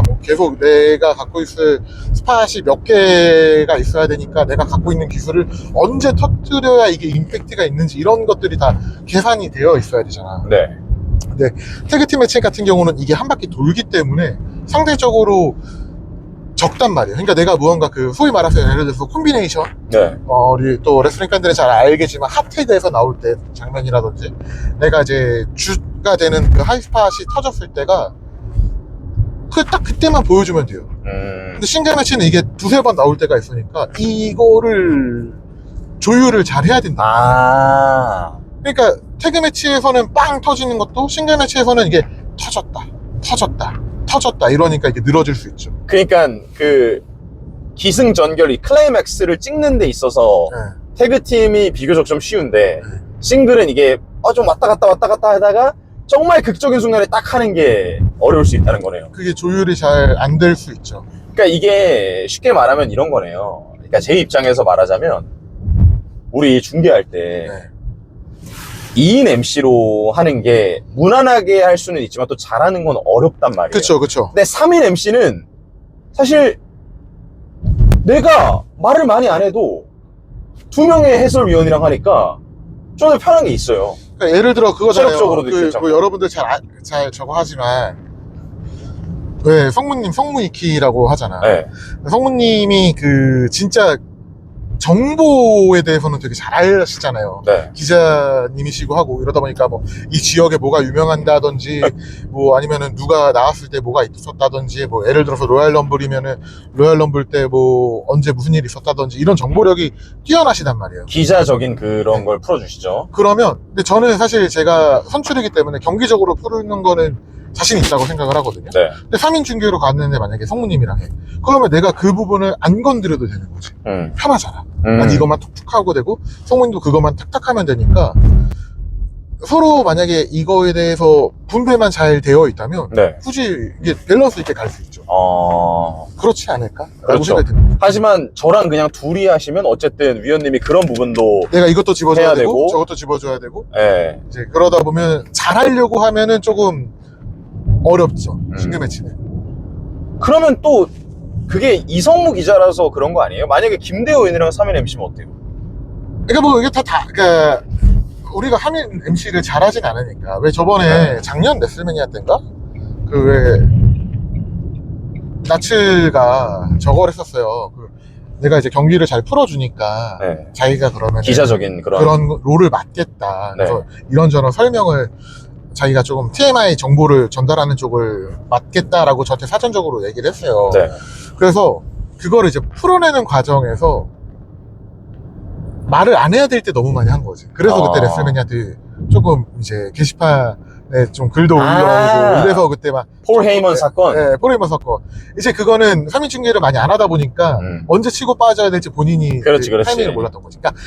뭐 계속 내가 갖고 있을 스팟이 몇 개가 있어야 되니까 내가 갖고 있는 기술을 언제 터뜨려야 이게 임팩트가 있는지 이런 것들이 다 계산이 되어 있어야 되잖아. 네. 근데 태그팀 매치 같은 경우는 이게 한 바퀴 돌기 때문에 상대적으로 적단 말이에요. 그러니까 내가 무언가 소위 말해서 예를 들어서 콤비네이션, 네. 우리 또 레슬링 팬들은 잘 알겠지만 핫헤드에서 나올 때 장면이라든지 내가 이제 주가 되는 그 하이스팟이 터졌을 때가 딱 그때만 보여주면 돼요. 근데 싱글 매치는 이게 두세 번 나올 때가 있으니까 이거를 조율을 잘 해야 된다. 그러니까 태그 매치에서는 빵 터지는 것도 싱글 매치에서는 이게 터졌다 이러니까 이게 늘어질 수 있죠. 그러니까 그 기승전결, 클라이맥스를 찍는 데 있어서 태그팀이 비교적 좀 쉬운데 싱글은 이게 좀 왔다 갔다 하다가 정말 극적인 순간에 딱 하는 게 어려울 수 있다는 거네요. 그게 조율이 잘 안 될 수 있죠. 그러니까 이게 쉽게 말하면 이런 거네요. 그러니까 제 입장에서 말하자면 우리 중계할 때 2인 MC로 하는 게 무난하게 할 수는 있지만 또 잘하는 건 어렵단 말이에요. 그쵸, 그쵸. 근데 3인 MC는 사실 내가 말을 많이 안 해도 2명의 해설위원이랑 하니까 좀 더 편한 게 있어요. 그러니까 예를 들어 그거잖아요. 체력적으로도 괜찮고. 뭐 여러분들 잘 저거 하지만, 왜 성무님 성무이키라고 하잖아. 네. 성무님이 그 진짜 정보에 대해서는 되게 잘 아시잖아요. 네. 기자님이시고 하고 이러다 보니까 뭐 이 지역에 뭐가 유명한다든지 뭐 아니면은 누가 나왔을 때 뭐가 있었다든지 뭐 예를 들어서 로얄럼블이면은 로얄럼블 때 뭐 언제 무슨 일이 있었다든지 이런 정보력이 뛰어나시단 말이에요. 기자적인 그런 걸 풀어주시죠. 그러면 근데 저는 사실 제가 선출이기 때문에 경기적으로 푸는 거는 자신 있다고 생각을 하거든요. 네. 근데 3인 중계로 갔는데 만약에 성무님이랑 해. 그러면 내가 그 부분을 안 건드려도 되는 거지. 편하잖아. 난 이것만 툭툭 하고 되고 성무님도 그것만 탁탁 하면 되니까 서로 만약에 이거에 대해서 분배만 잘 되어 있다면 네. 굳이 이게 밸런스 있게 갈 수 있죠. 그렇지 않을까? 라고 그렇죠. 생각이 듭니다. 하지만 저랑 그냥 둘이 하시면 어쨌든 위원님이 그런 부분도 내가 이것도 집어줘야 해야 되고 되고. 저것도 집어줘야 되고 네. 이제 그러다 보면 잘하려고 하면은 조금 어렵죠. 싱글 매치는. 그러면 또 그게 이성무 기자라서 그런 거 아니에요? 만약에 김대호 의원이랑 3인 MC면 어때요? 그러니까 뭐 이게 그러니까 우리가 하민 MC를 잘하진 않으니까. 왜 저번에 작년 레슬매니아 때인가? 그 왜 나츠가 저걸 했었어요. 내가 이제 경기를 잘 풀어주니까 네. 자기가 그러면 기자적인 그런 롤을 맡겠다. 그래서 네. 이런저런 설명을 자기가 조금 TMI 정보를 전달하는 쪽을 맡겠다라고 저한테 사전적으로 얘기를 했어요. 네. 그래서 그거를 이제 풀어내는 과정에서 말을 안 해야 될 때 너무 많이 한 거지. 그래서 그때 레슬매니아 때 조금 이제 게시판에 좀 글도 올려오고 이래서 그때 막 폴 헤이먼 사건. 네, 폴 헤이먼 사건. 이제 그거는 3인 중계를 많이 안 하다 보니까 언제 치고 빠져야 될지 본인이 그렇지. 타이밍을 몰랐던 거지. 그러니까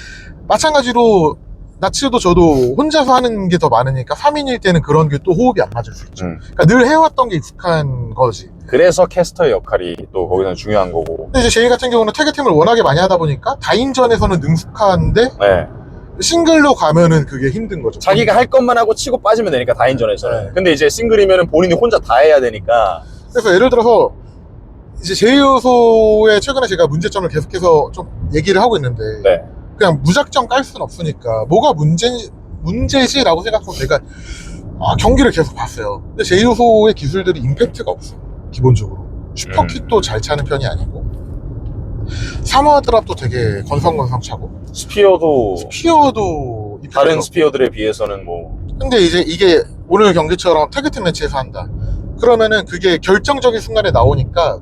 마찬가지로 나츠도 저도 혼자서 하는 게 더 많으니까 3인일 때는 그런 게 또 호흡이 안 맞을 수 있죠. 그러니까 늘 해왔던 게 익숙한 거지. 그래서 캐스터의 역할이 또 거기서는 중요한 거고. 근데 이제 제이 같은 경우는 태그팀을 워낙에 많이 하다 보니까 다인전에서는 능숙한데 네. 싱글로 가면은 그게 힘든 거죠. 자기가 할 것만 하고 치고 빠지면 되니까 다인전에서는. 네. 근데 이제 싱글이면은 본인이 혼자 다 해야 되니까. 그래서 예를 들어서 이제 제이요소의 최근에 제가 문제점을 계속해서 좀 얘기를 하고 있는데 네. 그냥 무작정 깔 수는 없으니까 뭐가 문제지라고 생각하고 내가 경기를 계속 봤어요. 근데 제이요소의 기술들이 임팩트가 없어. 기본적으로 슈퍼킥도 잘 차는 편이 아니고 사모아 드랍도 되게 건성건성 차고 스피어도 피어도 다른 스피어들에 비해서는 뭐. 근데 이제 이게 오늘 경기처럼 태그팀 매치에서 한다 그러면은 그게 결정적인 순간에 나오니까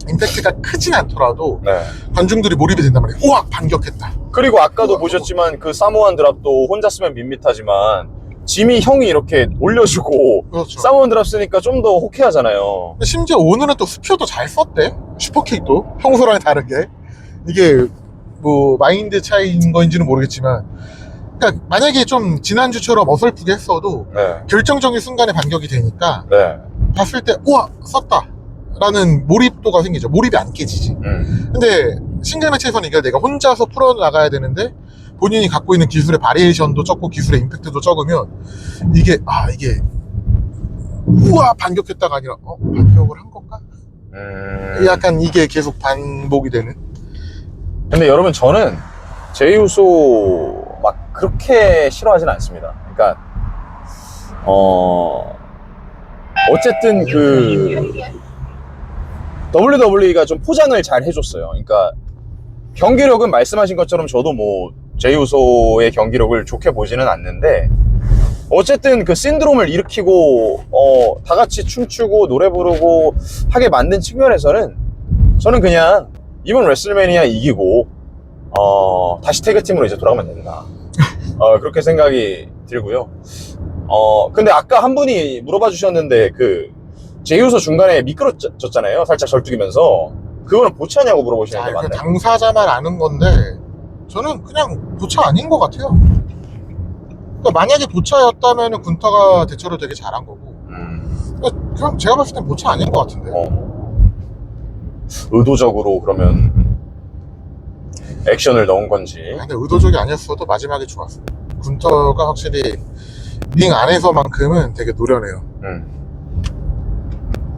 임팩트가 크진 않더라도 네. 관중들이 몰입이 된단 말이에요. 우악 반격했다. 그리고 아까도 보셨지만 그 사모안 드랍도 혼자 쓰면 밋밋하지만 지미 형이 이렇게 올려주고 그렇죠. 사모안 드랍 쓰니까 좀 더 호쾌하잖아요. 근데 심지어 오늘은 또 스피어도 잘 썼대. 슈퍼킥도 평소랑 다르게 이게 뭐 마인드 차이인 건지는 모르겠지만 그러니까 만약에 좀 지난주처럼 어설프게 했어도 네. 결정적인 순간에 반격이 되니까 네. 봤을 때 우와 썼다 라는 몰입도가 생기죠. 몰입이 안 깨지지. 근데 싱글 매치에서는 이게 내가 혼자서 풀어나가야 되는데 본인이 갖고 있는 기술의 바리에이션도 적고 기술의 임팩트도 적으면 이게 우와 반격했다가 아니라 반격을 한 건가? 약간 이게 계속 반복이 되는. 근데 여러분 저는 제이우소 막 그렇게 싫어하진 않습니다. 그러니까 어쨌든 그 WWE가 좀 포장을 잘 해줬어요. 그러니까 경기력은 말씀하신 것처럼 저도 뭐 제이우소의 경기력을 좋게 보지는 않는데 어쨌든 그 신드롬을 일으키고 다 같이 춤추고 노래 부르고 하게 만든 측면에서는 저는 그냥 이번 레슬매니아 이기고 다시 태그팀으로 이제 돌아가면 된다. 그렇게 생각이 들고요. 근데 아까 한 분이 물어봐 주셨는데 그 제이우소 중간에 미끄러졌잖아요. 살짝 절뚝이면서. 그거는 보차냐고 물어보시는데 그 맞나요? 당사자만 아는 건데 저는 그냥 보차 아닌 것 같아요. 그러니까 만약에 보차였다면 군타가 대처를 되게 잘한 거고 그냥 제가 봤을 땐 보차 아닌 것 같은데. 의도적으로 그러면 액션을 넣은 건지. 근데 의도적이 아니었어도 마지막에 좋았어. 군터가 확실히 링 안에서만큼은 되게 노련해요.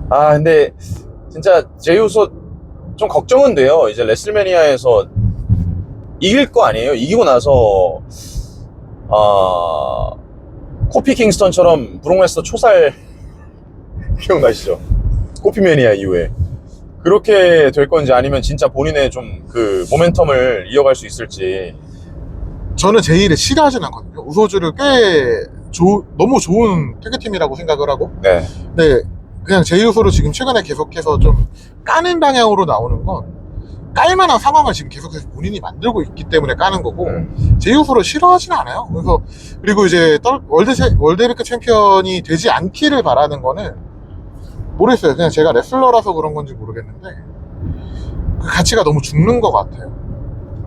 아, 근데 진짜 제이우소 좀 걱정은 돼요. 이제 레슬매니아에서 이길 거 아니에요? 이기고 나서 코피 킹스턴처럼 브록 레스너 초살 기억나시죠? 코피 매니아 이후에 그렇게 될 건지 아니면 진짜 본인의 좀 그 모멘텀을 이어갈 수 있을지. 저는 제이를 싫어하진 않거든요. 우소주를 꽤 너무 좋은 태그팀이라고 생각을 하고, 네. 근데 그냥 제이우소를 지금 최근에 계속해서 좀 까는 방향으로 나오는 건 깔만한 상황을 지금 계속해서 본인이 만들고 있기 때문에 까는 거고, 제이우소를 싫어하진 않아요. 그래서 그리고 이제 월드베이크 챔피언이 되지 않기를 바라는 거는 모르겠어요. 그냥 제가 레슬러라서 그런 건지 모르겠는데 그 가치가 너무 죽는 것 같아요.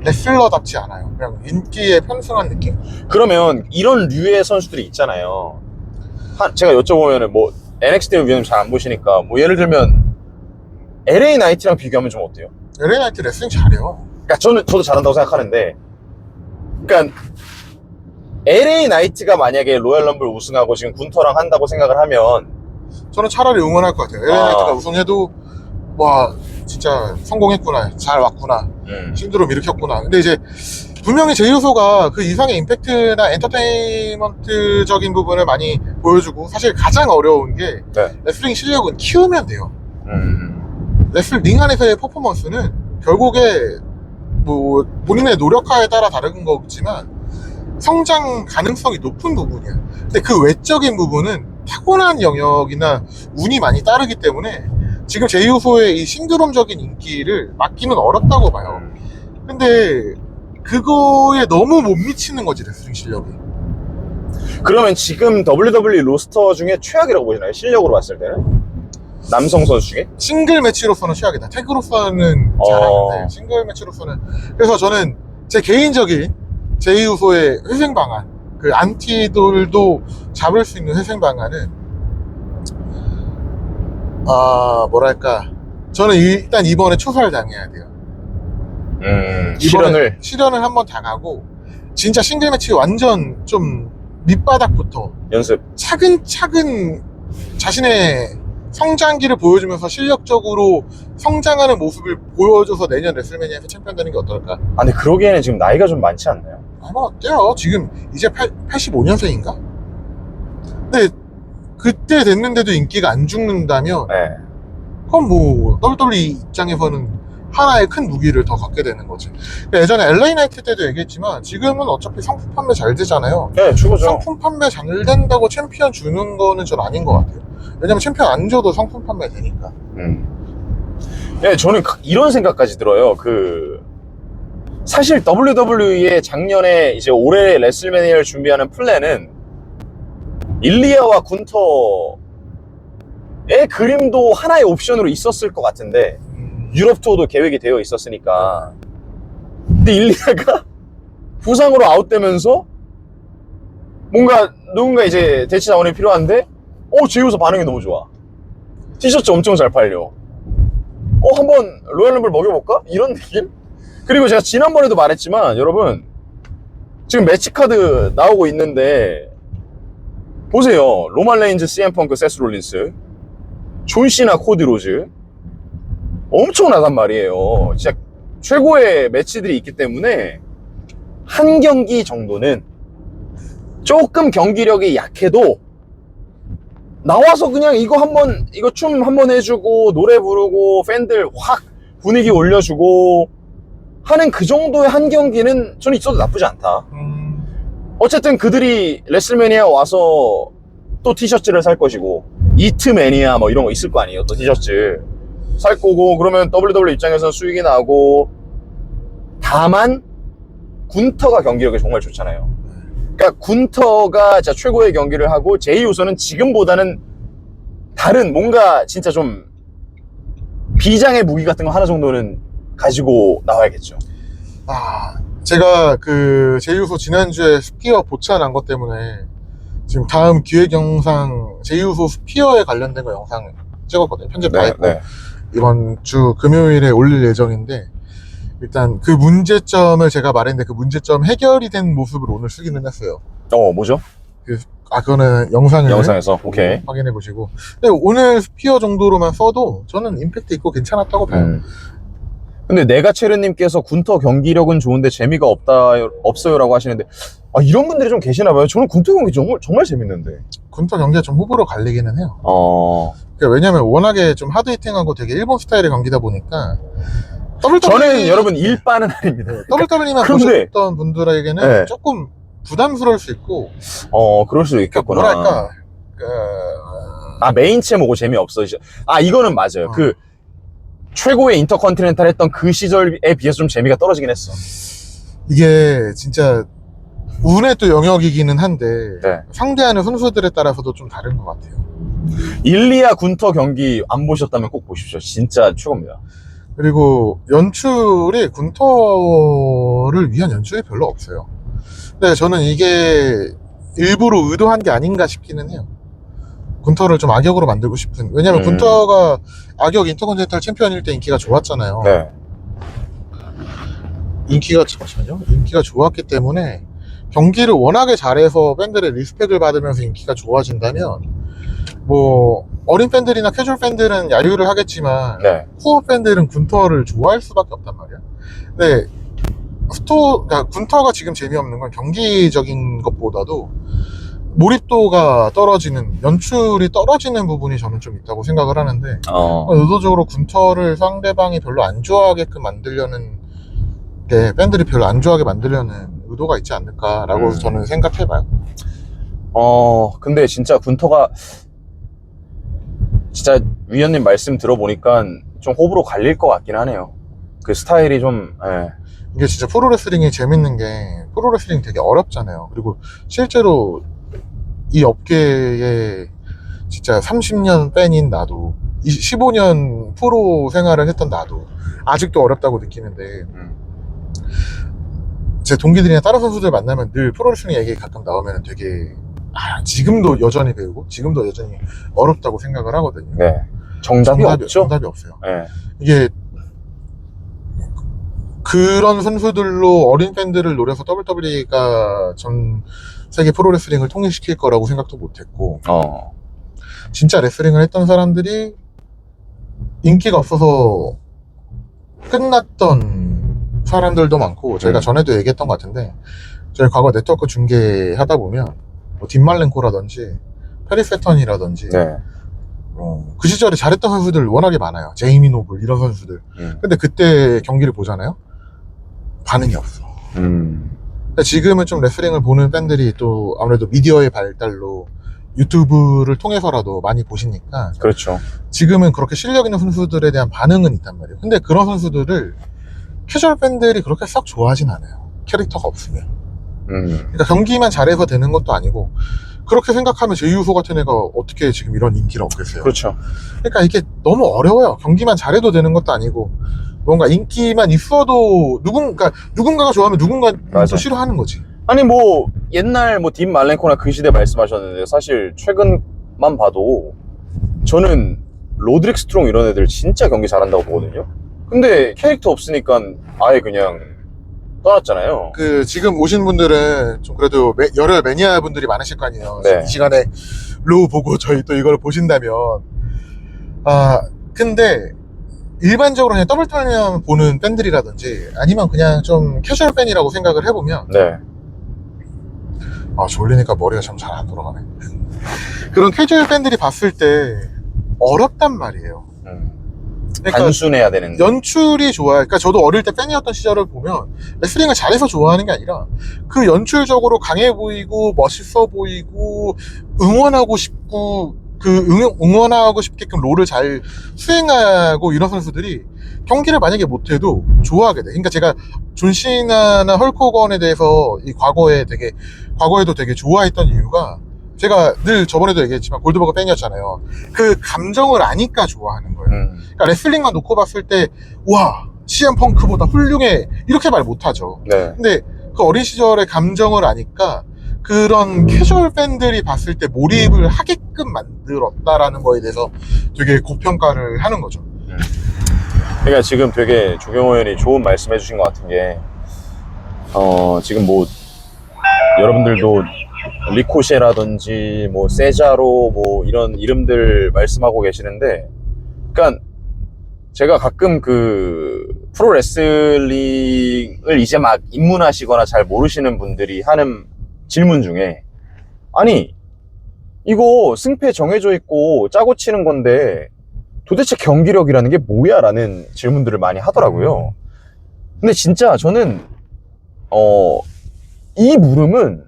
레슬러답지 않아요. 그냥 인기에 편승한 느낌? 그러면 이런 류의 선수들이 있잖아요. 제가 여쭤보면은 뭐 NXT 위원님 잘 안 보시니까 뭐 예를 들면 LA 나이트랑 비교하면 좀 어때요? LA 나이트 레슬링 잘해요. 그러니까 저도 잘한다고 생각하는데, 그러니까 LA 나이트가 만약에 로얄 럼블 우승하고 지금 군터랑 한다고 생각을 하면 저는 차라리 응원할 것 같아요. LA 나이트가 우승해도 와 진짜 성공했구나, 잘 왔구나, 신드롬 일으켰구나. 근데 이제 분명히 제이우소가 그 이상의 임팩트나 엔터테인먼트적인 부분을 많이 보여주고, 사실 가장 어려운 게 네. 레슬링 실력은 키우면 돼요. 레슬링 안에서의 퍼포먼스는 결국에 뭐 본인의 노력하에 따라 다른 거지만 성장 가능성이 높은 부분이야. 근데 그 외적인 부분은 타고난 영역이나 운이 많이 따르기 때문에 지금 제이우소의 이 신드롬적인 인기를 막기는 어렵다고 봐요. 근데 그거에 너무 못 미치는 거지, 레슬링 실력이. 그러면 지금 WWE 로스터 중에 최악이라고 보시나요? 실력으로 봤을 때는? 남성 선수 중에? 싱글 매치로서는 최악이다. 태그로서는 잘하는데 싱글 매치로서는. 그래서 저는 제 개인적인 제이우소의 회생 방안, 그 안티들도 잡을 수 있는 회생 방안은 뭐랄까, 저는 일단 이번에 초사를 당해야 돼요. 실현을 한번 당하고 진짜 싱글 매치 완전 좀 밑바닥부터 연습 차근차근 자신의 성장기를 보여주면서 실력적으로 성장하는 모습을 보여줘서 내년 레슬매니아에서 챔피언 되는 게 어떨까? 근데 그러기에는 지금 나이가 좀 많지 않나요? 아마 어때요? 지금 이제 85년생인가? 근데 그때 됐는데도 인기가 안 죽는다면 네. 그럼 뭐 WWE 입장에서는 하나의 큰 무기를 더 갖게 되는 거지. 예전에 LA 나이트 때도 얘기했지만 지금은 어차피 상품 판매 잘 되잖아요. 네, 최고죠. 상품 판매 잘 된다고 챔피언 주는 거는 전 아닌 것 같아요. 왜냐면 챔피언 안 줘도 상품 판매 되니까. 네, 저는 이런 생각까지 들어요. 사실 WWE의 작년에 이제 올해 레슬매니아를 준비하는 플랜은 일리아와 군터의 그림도 하나의 옵션으로 있었을 것 같은데, 유럽 투어도 계획이 되어 있었으니까. 근데 일리아가 부상으로 아웃되면서 뭔가 누군가 이제 대치 자원이 필요한데, 제이우소 반응이 너무 좋아. 티셔츠 엄청 잘 팔려. 한번 로얄 럼블 먹여볼까? 이런 느낌? 그리고 제가 지난번에도 말했지만, 여러분 지금 매치카드 나오고 있는데 보세요. 로만 레인즈, CM 펑크, 세스 롤린스, 존 시나, 코디 로즈 엄청나단 말이에요. 진짜 최고의 매치들이 있기 때문에 한 경기 정도는 조금 경기력이 약해도 나와서 그냥 이거 춤 한번 해주고 노래 부르고 팬들 확 분위기 올려주고 하는 그 정도의 한 경기는 저는 있어도 나쁘지 않다. 어쨌든 그들이 레슬매니아 와서 또 티셔츠를 살 것이고, 이트 매니아 뭐 이런 거 있을 거 아니에요. 또 티셔츠 살 거고, 그러면 WWE 입장에서는 수익이 나고. 다만 군터가 경기력이 정말 좋잖아요. 그러니까 군터가 진짜 최고의 경기를 하고, 제이우소는 지금보다는 다른 뭔가 진짜 좀 비장의 무기 같은 거 하나 정도는 가지고 나와야겠죠. 제가 그 제이우소 지난주에 스피어 보차 난 것 때문에 지금 다음 기획 영상 제이우소 스피어에 관련된 거 영상 찍었거든요. 편집 다 했고 이번 주 금요일에 올릴 예정인데, 일단 그 문제점을 제가 말했는데 그 문제점 해결이 된 모습을 오늘 쓰기는 했어요. 뭐죠? 그거는 영상을 영상에서 오케이. 확인해 보시고. 근데 오늘 스피어 정도로만 써도 저는 임팩트 있고 괜찮았다고 봐요. 근데 네가체르님께서 군터 경기력은 좋은데 재미가 없어요라고 하시는데 이런 분들이 좀 계시나 봐요. 저는 군터 경기 정말 재밌는데. 군터 경기가 좀 호불호 갈리기는 해요. 그러니까 왜냐면 워낙에 좀 하드 히팅하고 되게 일본 스타일의 경기다 보니까 저는 여러분 일반은 아닙니다. WWE만 그런데 보셨던 분들에게는 네. 조금 부담스러울 수 있고 그럴 수도 있겠구나. 뭐랄까 메인체 보고 재미없어지죠. 이거는 맞아요. 그 최고의 인터컨티넨탈 했던 그 시절에 비해서 좀 재미가 떨어지긴 했어. 이게 진짜 운의 또 영역이기는 한데 네. 상대하는 선수들에 따라서도 좀 다른 것 같아요. 일리아 군터 경기 안 보셨다면 꼭 보십시오. 진짜 최고입니다. 그리고 연출이 군터를 위한 연출이 별로 없어요. 근데 저는 이게 일부러 의도한 게 아닌가 싶기는 해요. 군터를 좀 악역으로 만들고 싶은. 왜냐면 군터가 악역 인터컨티넨탈 챔피언일 때 인기가 좋았잖아요. 네. 인기가 좋았기 때문에 경기를 워낙에 잘해서 팬들의 리스펙을 받으면서 인기가 좋아진다면 뭐 어린 팬들이나 캐주얼 팬들은 야유를 하겠지만 네. 코어 팬들은 군터를 좋아할 수밖에 없단 말이야. 근데 그러니까 군터가 지금 재미없는 건 경기적인 것보다도 몰입도가 떨어지는, 연출이 떨어지는 부분이 저는 좀 있다고 생각을 하는데 의도적으로 군터를 상대방이 별로 안 좋아하게끔 만들려는 게, 팬들이 별로 안 좋아하게 만들려는 의도가 있지 않을까라고 저는 생각해봐요. 근데 진짜 군터가 진짜 위원님 말씀 들어보니까 좀 호불호 갈릴 것 같긴 하네요. 그 스타일이 좀 이게 진짜 프로레슬링이 재밌는 게, 프로레슬링 되게 어렵잖아요. 그리고 실제로 이 업계에 진짜 30년 팬인 나도, 15년 프로 생활을 했던 나도 아직도 어렵다고 느끼는데, 제 동기들이나 다른 선수들 만나면 늘 프로레슬링 얘기 가끔 나오면 되게 지금도 여전히 배우고 지금도 여전히 어렵다고 생각을 하거든요. 네. 정답이 없죠. 정답이 없어요. 네. 이게 그런 선수들로 어린 팬들을 노려서 WWE가 전 세계 프로레슬링을 통일시킬 거라고 생각도 못했고, 진짜 레슬링을 했던 사람들이 인기가 없어서 끝났던 사람들도 많고, 저희가 전에도 얘기했던 것 같은데, 저희 과거 네트워크 중계하다 보면 뭐 딘말렌코라든지 페리 패턴이라든지 네. 그 시절에 잘했던 선수들 워낙에 많아요. 제이미 노블 이런 선수들. 근데 그때 경기를 보잖아요. 반응이 없어. 근데 지금은 좀 레슬링을 보는 팬들이 또 아무래도 미디어의 발달로 유튜브를 통해서라도 많이 보시니까, 그렇죠. 지금은 그렇게 실력 있는 선수들에 대한 반응은 있단 말이에요. 근데 그런 선수들을 캐주얼 팬들이 그렇게 썩 좋아하진 않아요. 캐릭터가 없으면. 그러니까 경기만 잘해서 되는 것도 아니고, 그렇게 생각하면 제이우소 같은 애가 어떻게 지금 이런 인기를 얻겠어요. 그렇죠. 그러니까 이게 너무 어려워요. 경기만 잘해도 되는 것도 아니고, 뭔가 인기만 있어도 누군가가 좋아하면 누군가는 또 싫어하는 거지. 아니 뭐 옛날 뭐 딘 말렌코나 그 시대 말씀하셨는데, 사실 최근만 봐도 저는 로드릭 스트롱 이런 애들 진짜 경기 잘한다고 보거든요. 근데 캐릭터 없으니까 아예 그냥 떠났잖아요. 지금 오신 분들은 좀 그래도 열혈 매니아 분들이 많으실 거 아니에요. 네. 이 시간에 로우 보고 저희 또 이걸 보신다면. 근데 일반적으로 그냥 더블 타면 보는 팬들이라든지 아니면 그냥 좀 캐주얼 팬이라고 생각을 해보면, 네. 졸리니까 머리가 참 잘 안 돌아가네. 그런 캐주얼 팬들이 봤을 때 어렵단 말이에요. 그러니까 단순해야 되는. 연출이 좋아요. 그러니까 저도 어릴 때 팬이었던 시절을 보면 레슬링을 잘해서 좋아하는 게 아니라 그 연출적으로 강해 보이고 멋있어 보이고 응원하고 싶고, 응원하고 싶게끔 롤을 잘 수행하고 이런 선수들이 경기를 만약에 못해도 좋아하게 돼. 그러니까 제가 존시나나 헐크 호건에 대해서 과거에도 되게 좋아했던 이유가, 제가 늘 저번에도 얘기했지만 골드버거 팬이었잖아요. 그 감정을 아니까 좋아하는 거예요. 그러니까 레슬링만 놓고 봤을 때 와, CM 펑크보다 훌륭해 이렇게 말 못하죠. 네. 근데 그 어린 시절의 감정을 아니까 그런 캐주얼 팬들이 봤을 때 몰입을 하게끔 만들었다라는 거에 대해서 되게 고평가를 하는 거죠. 그러니까 지금 되게 조경호 의원이 좋은 말씀 해주신 것 같은 게, 지금 뭐, 여러분들도 리코셰라든지, 뭐, 세자로, 뭐, 이런 이름들 말씀하고 계시는데, 그러니까 제가 가끔 그, 프로레슬링을 이제 막 입문하시거나 잘 모르시는 분들이 하는 질문 중에, 아니, 이거 승패 정해져 있고 짜고 치는 건데, 도대체 경기력이라는 게 뭐야? 라는 질문들을 많이 하더라고요. 근데 진짜 저는 이 물음은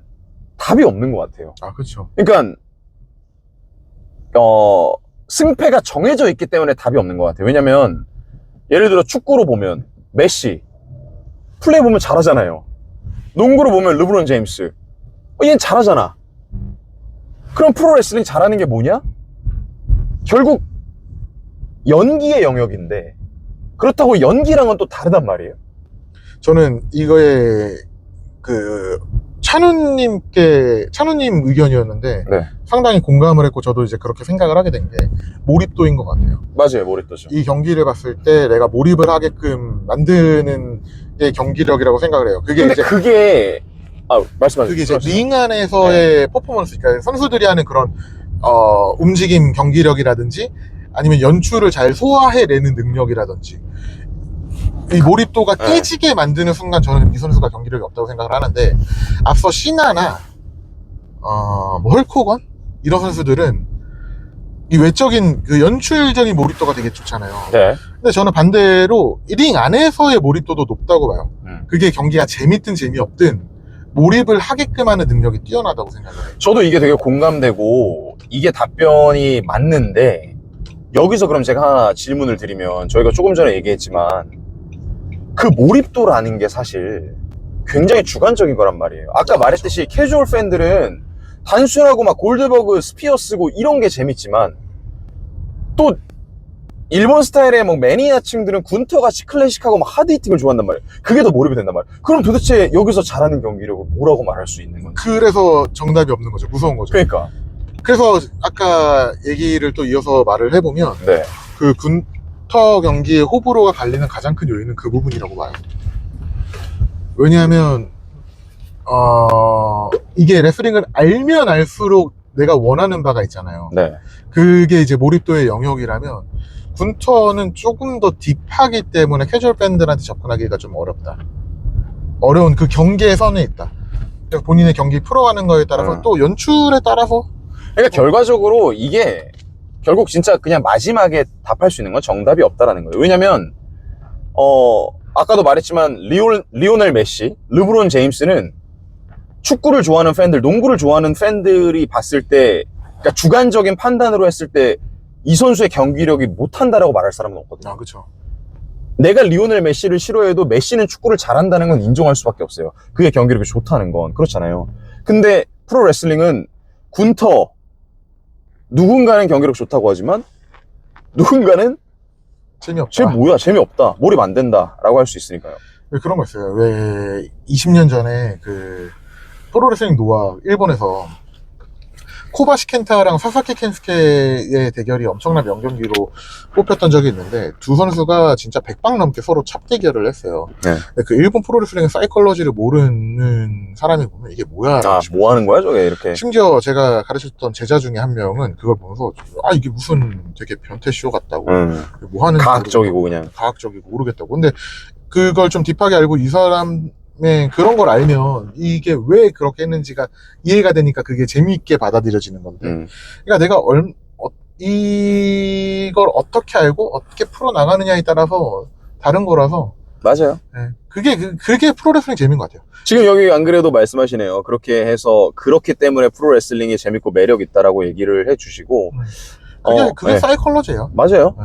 답이 없는 것 같아요. 아, 그렇죠. 그러니까 승패가 정해져 있기 때문에 답이 없는 것 같아요. 왜냐면 예를 들어 축구로 보면 메시 플레이 보면 잘하잖아요. 농구로 보면 르브론 제임스 얘는 잘하잖아. 그럼 프로레슬링 잘하는 게 뭐냐? 결국 연기의 영역인데, 그렇다고 연기랑은 또 다르단 말이에요. 저는 이거에 그 찬우님 의견이었는데 네, 상당히 공감을 했고 저도 이제 그렇게 생각을 하게 된 게 몰입도인 것 같아요. 맞아요. 몰입도죠. 이 경기를 봤을 때 내가 몰입을 하게끔 만드는 게 경기력이라고 생각을 해요. 그게 근데 이제 그게 말씀하세요. 그게 이제 링 안에서의 퍼포먼스, 그러니까 선수들이 하는 그런 움직임 경기력이라든지 아니면 연출을 잘 소화해내는 능력이라든지 이 몰입도가 네. 깨지게 만드는 순간 저는 이 선수가 경기력이 없다고 생각을 하는데, 앞서 시나나 뭐 헐크 호건 이런 선수들은 이 외적인 그 연출적인 몰입도가 되게 좋잖아요. 네. 근데 저는 반대로 링 안에서의 몰입도도 높다고 봐요. 그게 경기가 재밌든 재미없든 몰입을 하게끔 하는 능력이 뛰어나다고 생각을 해요. 저도 이게 되게 공감되고 이게 답변이 맞는데, 여기서 그럼 제가 하나 질문을 드리면, 저희가 조금 전에 얘기했지만 그 몰입도라는 게 사실 굉장히 주관적인 거란 말이에요. 아까 말했듯이 캐주얼 팬들은 단순하고 막 골드버그 스피어 쓰고 이런 게 재밌지만, 또 일본 스타일의 뭐 매니아층들은 군터같이 클래식하고 막 하드 히팅을 좋아한단 말이에요. 그게 더 몰입이 된단 말이에요. 그럼 도대체 여기서 잘하는 경기력을 뭐라고 말할 수 있는 건지. 그래서 정답이 없는 거죠. 무서운 거죠. 그러니까 그래서 아까 얘기를 또 이어서 말을 해보면 네. 그 군터 경기의 호불호가 갈리는 가장 큰 요인은 그 부분이라고 봐요. 왜냐하면 이게 레슬링을 알면 알수록 내가 원하는 바가 있잖아요. 네. 그게 이제 몰입도의 영역이라면 군터는 조금 더 딥하기 때문에 캐주얼 팬들한테 접근하기가 좀 어렵다. 어려운 그 경계의 선에 있다. 그래서 본인의 경기 풀어가는 거에 따라서 또 연출에 따라서, 그러니까 결과적으로 이게 결국 진짜 그냥 마지막에 답할 수 있는 건 정답이 없다라는 거예요. 왜냐면 아까도 말했지만 리오넬 메시, 르브론 제임스는 축구를 좋아하는 팬들, 농구를 좋아하는 팬들이 봤을 때, 그러니까 주관적인 판단으로 했을 때 이 선수의 경기력이 못한다라고 말할 사람은 없거든요. 아, 그쵸. 내가 리오넬 메시를 싫어해도 메시는 축구를 잘한다는 건 인정할 수밖에 없어요. 그게 경기력이 좋다는 건. 그렇잖아요. 근데 프로레슬링은 군터, 누군가는 경기력 좋다고 하지만 누군가는 재미없다. 쟤 뭐야, 재미없다, 몰입 안 된다 라고 할 수 있으니까요. 왜 그런 거 있어요. 왜 20년 전에 그 프로레슬링 노아 일본에서 코바시 켄타랑 사사키 켄스케의 대결이 엄청난 명경기로 뽑혔던 적이 있는데, 두 선수가 진짜 100방 넘게 서로 찹대결을 했어요. 네. 근데 그 일본 프로레슬링의 사이콜러지를 모르는 사람이 보면 이게 뭐야? 뭐 하는 거야 저게 이렇게. 심지어 제가 가르쳤던 제자 중에 한 명은 그걸 보면서 이게 무슨 되게 변태쇼 같다고, 뭐 하는 과학적이고 그냥. 과학적이고 모르겠다고. 근데 그걸 좀 딥하게 알고 이 사람의 그런 걸 알면 이게 왜 그렇게 했는지가 이해가 되니까 그게 재미있게 받아들여지는 건데, 그러니까 내가 이걸 어떻게 알고 어떻게 풀어나가느냐에 따라서 다른 거라서. 맞아요. 네. 그게 프로레슬링 재미인 것 같아요. 지금 여기 안 그래도 말씀하시네요. 그렇게 해서 그렇기 때문에 프로레슬링이 재밌고 매력 있다라고 얘기를 해주시고. 그게 네. 사이콜러지예요. 맞아요. 네.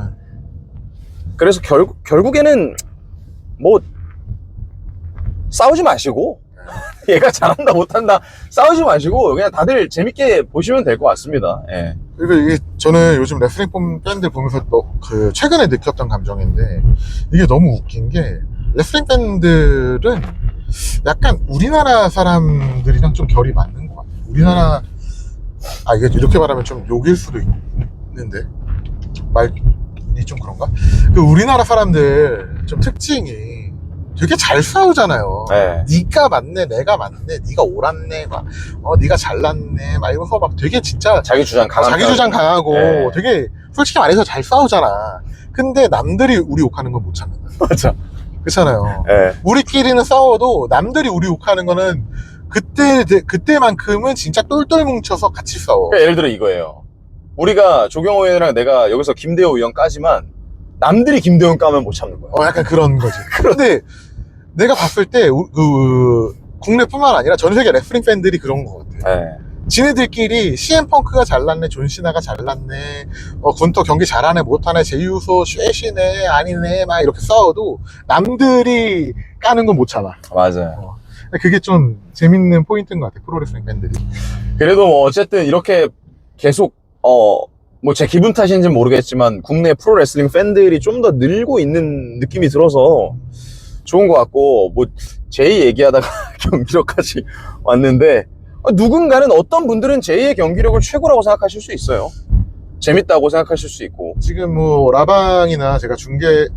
그래서 결국에는 뭐 싸우지 마시고, 얘가 잘한다 못한다 싸우지 마시고 그냥 다들 재밌게 보시면 될 것 같습니다. 예. 그리고 이게 저는 요즘 레슬링 팬들 보면서 그 최근에 느꼈던 감정인데, 이게 너무 웃긴 게 레슬링 팬들은 약간 우리나라 사람들이랑 좀 결이 맞는 것 같아요. 우리나라, 이게 이렇게 말하면 좀 욕일 수도 있는데, 좀 그런가? 그 우리나라 사람들 좀 특징이 되게 잘 싸우잖아요. 네. 네가 맞네, 내가 맞네, 네가 옳았네, 막 네가 잘났네, 막 이러면서 막 되게 진짜 자기 주장 강한 자기 편. 주장 강하고 네. 되게 솔직히 말해서 잘 싸우잖아. 근데 남들이 우리 욕하는 건 못 참는다. 맞아. 그렇잖아요. 네. 우리끼리는 싸워도 남들이 우리 욕하는 거는 그때만큼은 진짜 똘똘 뭉쳐서 같이 싸워. 그러니까 예를 들어 이거예요. 우리가 조경호 의원이랑 내가 여기서 김대호 의원 까지만 남들이 김대호 까면 못 참는 거야. 약간 그런 거지. 근데 내가 봤을 때 국내뿐만 아니라 전 세계 레슬링 팬들이 그런 거 같아. 네. 지네들끼리 CM펑크가 잘났네, 존시나가 잘났네, 군터 경기 잘하네, 못하네, 제이우소 쉐시네, 아니네, 막 이렇게 싸워도 남들이 까는 건 못 참아. 맞아요. 그게 좀 재밌는 포인트인 것 같아, 프로레슬링 팬들이. 그래도 뭐 어쨌든 이렇게 계속 뭐 제 기분 탓인지는 모르겠지만 국내 프로레슬링 팬들이 좀 더 늘고 있는 느낌이 들어서 좋은 것 같고, 뭐 제이 얘기하다가 경기력까지 왔는데, 누군가는 어떤 분들은 제이의 경기력을 최고라고 생각하실 수 있어요. 재밌다고 생각하실 수 있고. 지금 뭐 라방이나 제가 중계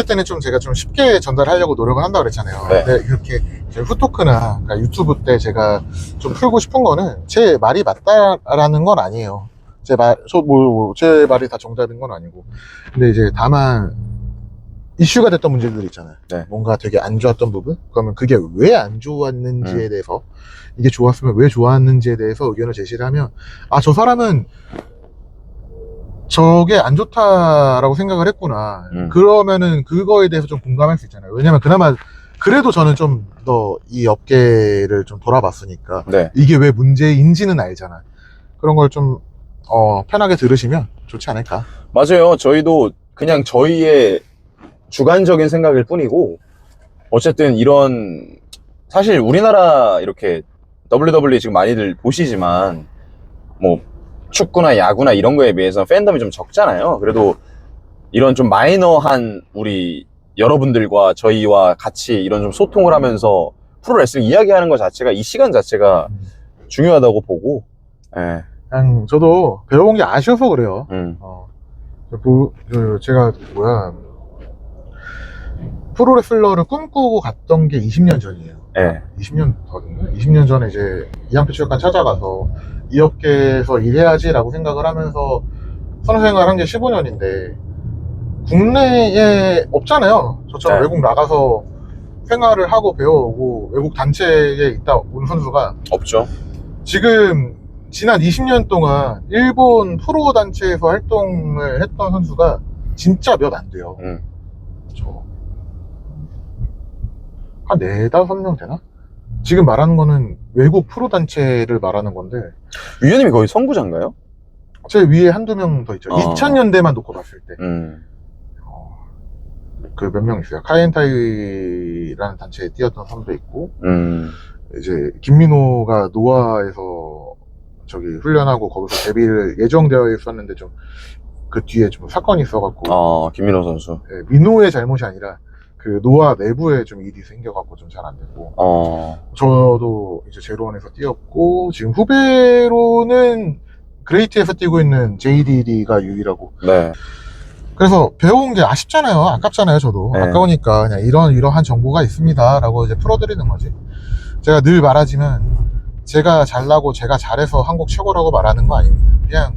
때는 좀 제가 좀 쉽게 전달하려고 노력을 한다고 그랬잖아요. 네. 근데 이렇게 제 후토크나 그러니까 유튜브 때 제가 좀 풀고 싶은 거는 제 말이 맞다라는 건 아니에요. 제 말이 다 정답인 건 아니고. 근데 이제 다만 이슈가 됐던 문제들 있잖아요. 네. 뭔가 되게 안 좋았던 부분? 그러면 그게 왜 안 좋았는지에 대해서, 이게 좋았으면 왜 좋았는지에 대해서 의견을 제시를 하면, 저 사람은 저게 안 좋다라고 생각을 했구나. 그러면은 그거에 대해서 좀 공감할 수 있잖아요. 왜냐면 그나마 그래도 저는 좀 더 이 업계를 좀 돌아봤으니까 네. 이게 왜 문제인지는 알잖아. 그런 걸 좀 편하게 들으시면 좋지 않을까. 맞아요. 저희도 그냥 저희의 주관적인 생각일 뿐이고, 어쨌든 이런, 사실 우리나라 이렇게 WWE 지금 많이들 보시지만 뭐 축구나 야구나 이런 거에 비해서 팬덤이 좀 적잖아요. 그래도 이런 좀 마이너한 우리 여러분들과 저희와 같이 이런 좀 소통을 하면서 프로레슬링 이야기하는 것 자체가, 이 시간 자체가 중요하다고 보고, 예. 그냥 저도 배워본 게 아쉬워서 그래요. 제가 프로레슬러를 꿈꾸고 갔던 게 20년 전이에요. 예. 20년 더든가? 20년 전에 이제 이양표 체육관 찾아가서 이 업계에서 일해야지라고 생각을 하면서 선수생활 한 게 15년인데 국내에 없잖아요. 저처럼 네. 외국 나가서 생활을 하고 배워오고 외국 단체에 있다 온 선수가 없죠. 지금 지난 20년 동안 일본 프로 단체에서 활동을 했던 선수가 진짜 몇 안 돼요. 한 4-5명 되나? 지금 말하는 거는 외국 프로 단체를 말하는 건데, 위원님이 거의 선구자인가요? 제 위에 한두 명 더 있죠. 2000년대만 놓고 봤을 때. 그 몇 명 있어요. 카이엔타이라는 단체에 뛰었던 선수도 있고, 이제 김민호가 노아에서 저기 훈련하고 거기서 데뷔를 예정되어 있었는데 좀 그 뒤에 좀 사건이 있어갖고, 김민호 선수. 네, 민호의 잘못이 아니라 그 노아 내부에 좀 일이 생겨갖고 좀 잘 안 되고, 저도 이제 제로원에서 뛰었고, 지금 후배로는 그레이트에서 뛰고 있는 JDD가 유일하고. 네. 그래서 배워온 게 아쉽잖아요. 아깝잖아요. 저도. 네. 아까우니까 그냥 이러한 정보가 있습니다 라고 이제 풀어드리는 거지. 제가 늘 말하지만 제가 잘나고 제가 잘해서 한국 최고라고 말하는 거 아닙니다.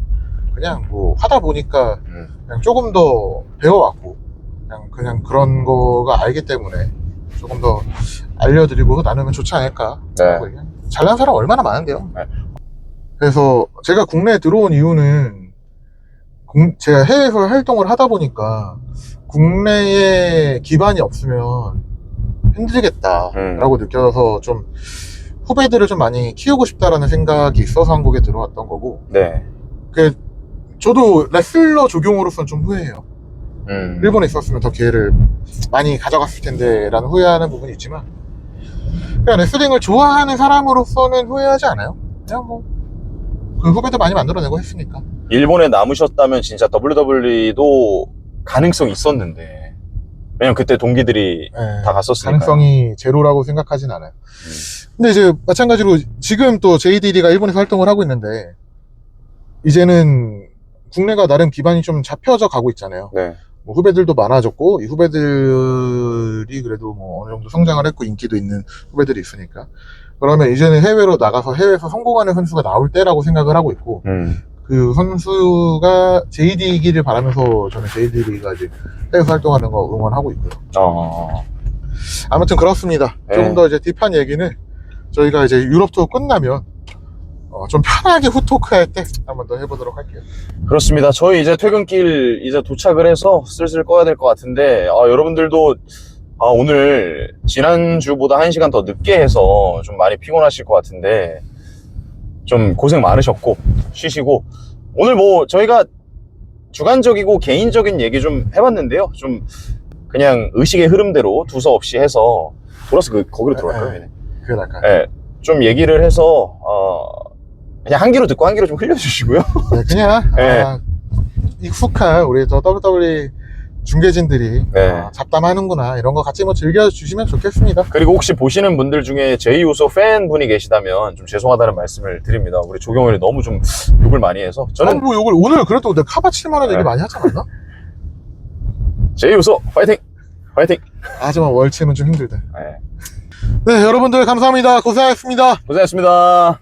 그냥 뭐 하다 보니까 그냥 조금 더 배워왔고 그냥 그런 거가 알기 때문에 조금 더 알려드리고 나누면 좋지 않을까. 네. 잘난 사람 얼마나 많은데요. 네. 그래서 제가 국내에 들어온 이유는 제가 해외에서 활동을 하다 보니까 국내에 기반이 없으면 힘들겠다라고 느껴서 좀 후배들을 좀 많이 키우고 싶다라는 생각이 있어서 한국에 들어왔던 거고. 네. 저도 레슬러 조경호로서는 좀 후회해요. 일본에 있었으면 더 기회를 많이 가져갔을 텐데 라는 후회하는 부분이 있지만, 그냥 레슬링을 좋아하는 사람으로서는 후회하지 않아요. 그냥 뭐 그 후배도 많이 만들어내고 했으니까. 일본에 남으셨다면 진짜 WWE도 가능성이 있었는데, 왜냐면 그때 동기들이 다 갔었으니까. 가능성이 제로라고 생각하진 않아요. 근데 이제 마찬가지로 지금 또 JDD가 일본에서 활동을 하고 있는데, 이제는 국내가 나름 기반이 좀 잡혀져 가고 있잖아요. 네. 뭐 후배들도 많아졌고, 이 후배들이 그래도 뭐 어느 정도 성장을 했고 인기도 있는 후배들이 있으니까, 그러면 이제는 해외로 나가서 해외에서 성공하는 선수가 나올 때라고 생각을 하고 있고, 그 선수가 JD이기를 바라면서 저는 JD가 이제 해외에서 활동하는 거 응원하고 있고요. 아무튼 그렇습니다. 네. 조금 더 이제 딥한 얘기는 저희가 이제 유럽 투어 끝나면 좀 편하게 후토크할 때 한번 더 해보도록 할게요. 그렇습니다. 저희 이제 퇴근길 이제 도착을 해서 슬슬 꺼야 될 것 같은데, 여러분들도 오늘 지난주보다 1시간 더 늦게 해서 좀 많이 피곤하실 것 같은데, 좀 고생 많으셨고 쉬시고, 오늘 뭐 저희가 주관적이고 개인적인 얘기 좀 해봤는데요. 좀 그냥 의식의 흐름대로 두서없이 해서 돌아서 거기로 들어갈까요? 그게 나을까요? 네, 좀 얘기를 해서 그냥 한 귀로 듣고 한 귀로 좀 흘려주시고요. 네, 그냥 네. 익숙한 우리 저 WWE 중계진들이 네. 잡담하는구나 이런 거 같이 뭐 즐겨주시면 좋겠습니다. 그리고 혹시 보시는 분들 중에 제이우소 팬분이 계시다면 좀 죄송하다는 말씀을 드립니다. 우리 조경원이 너무 좀 욕을 많이 해서 저는 뭐 욕을 오늘 그래도 내가 카바 7만원 얘기 네. 많이 하지 않았나? 제이우소 화이팅! 화이팅! 하지만 월침은 좀 힘들다. 네. 네, 여러분들 감사합니다. 고생하셨습니다. 고생했습니다.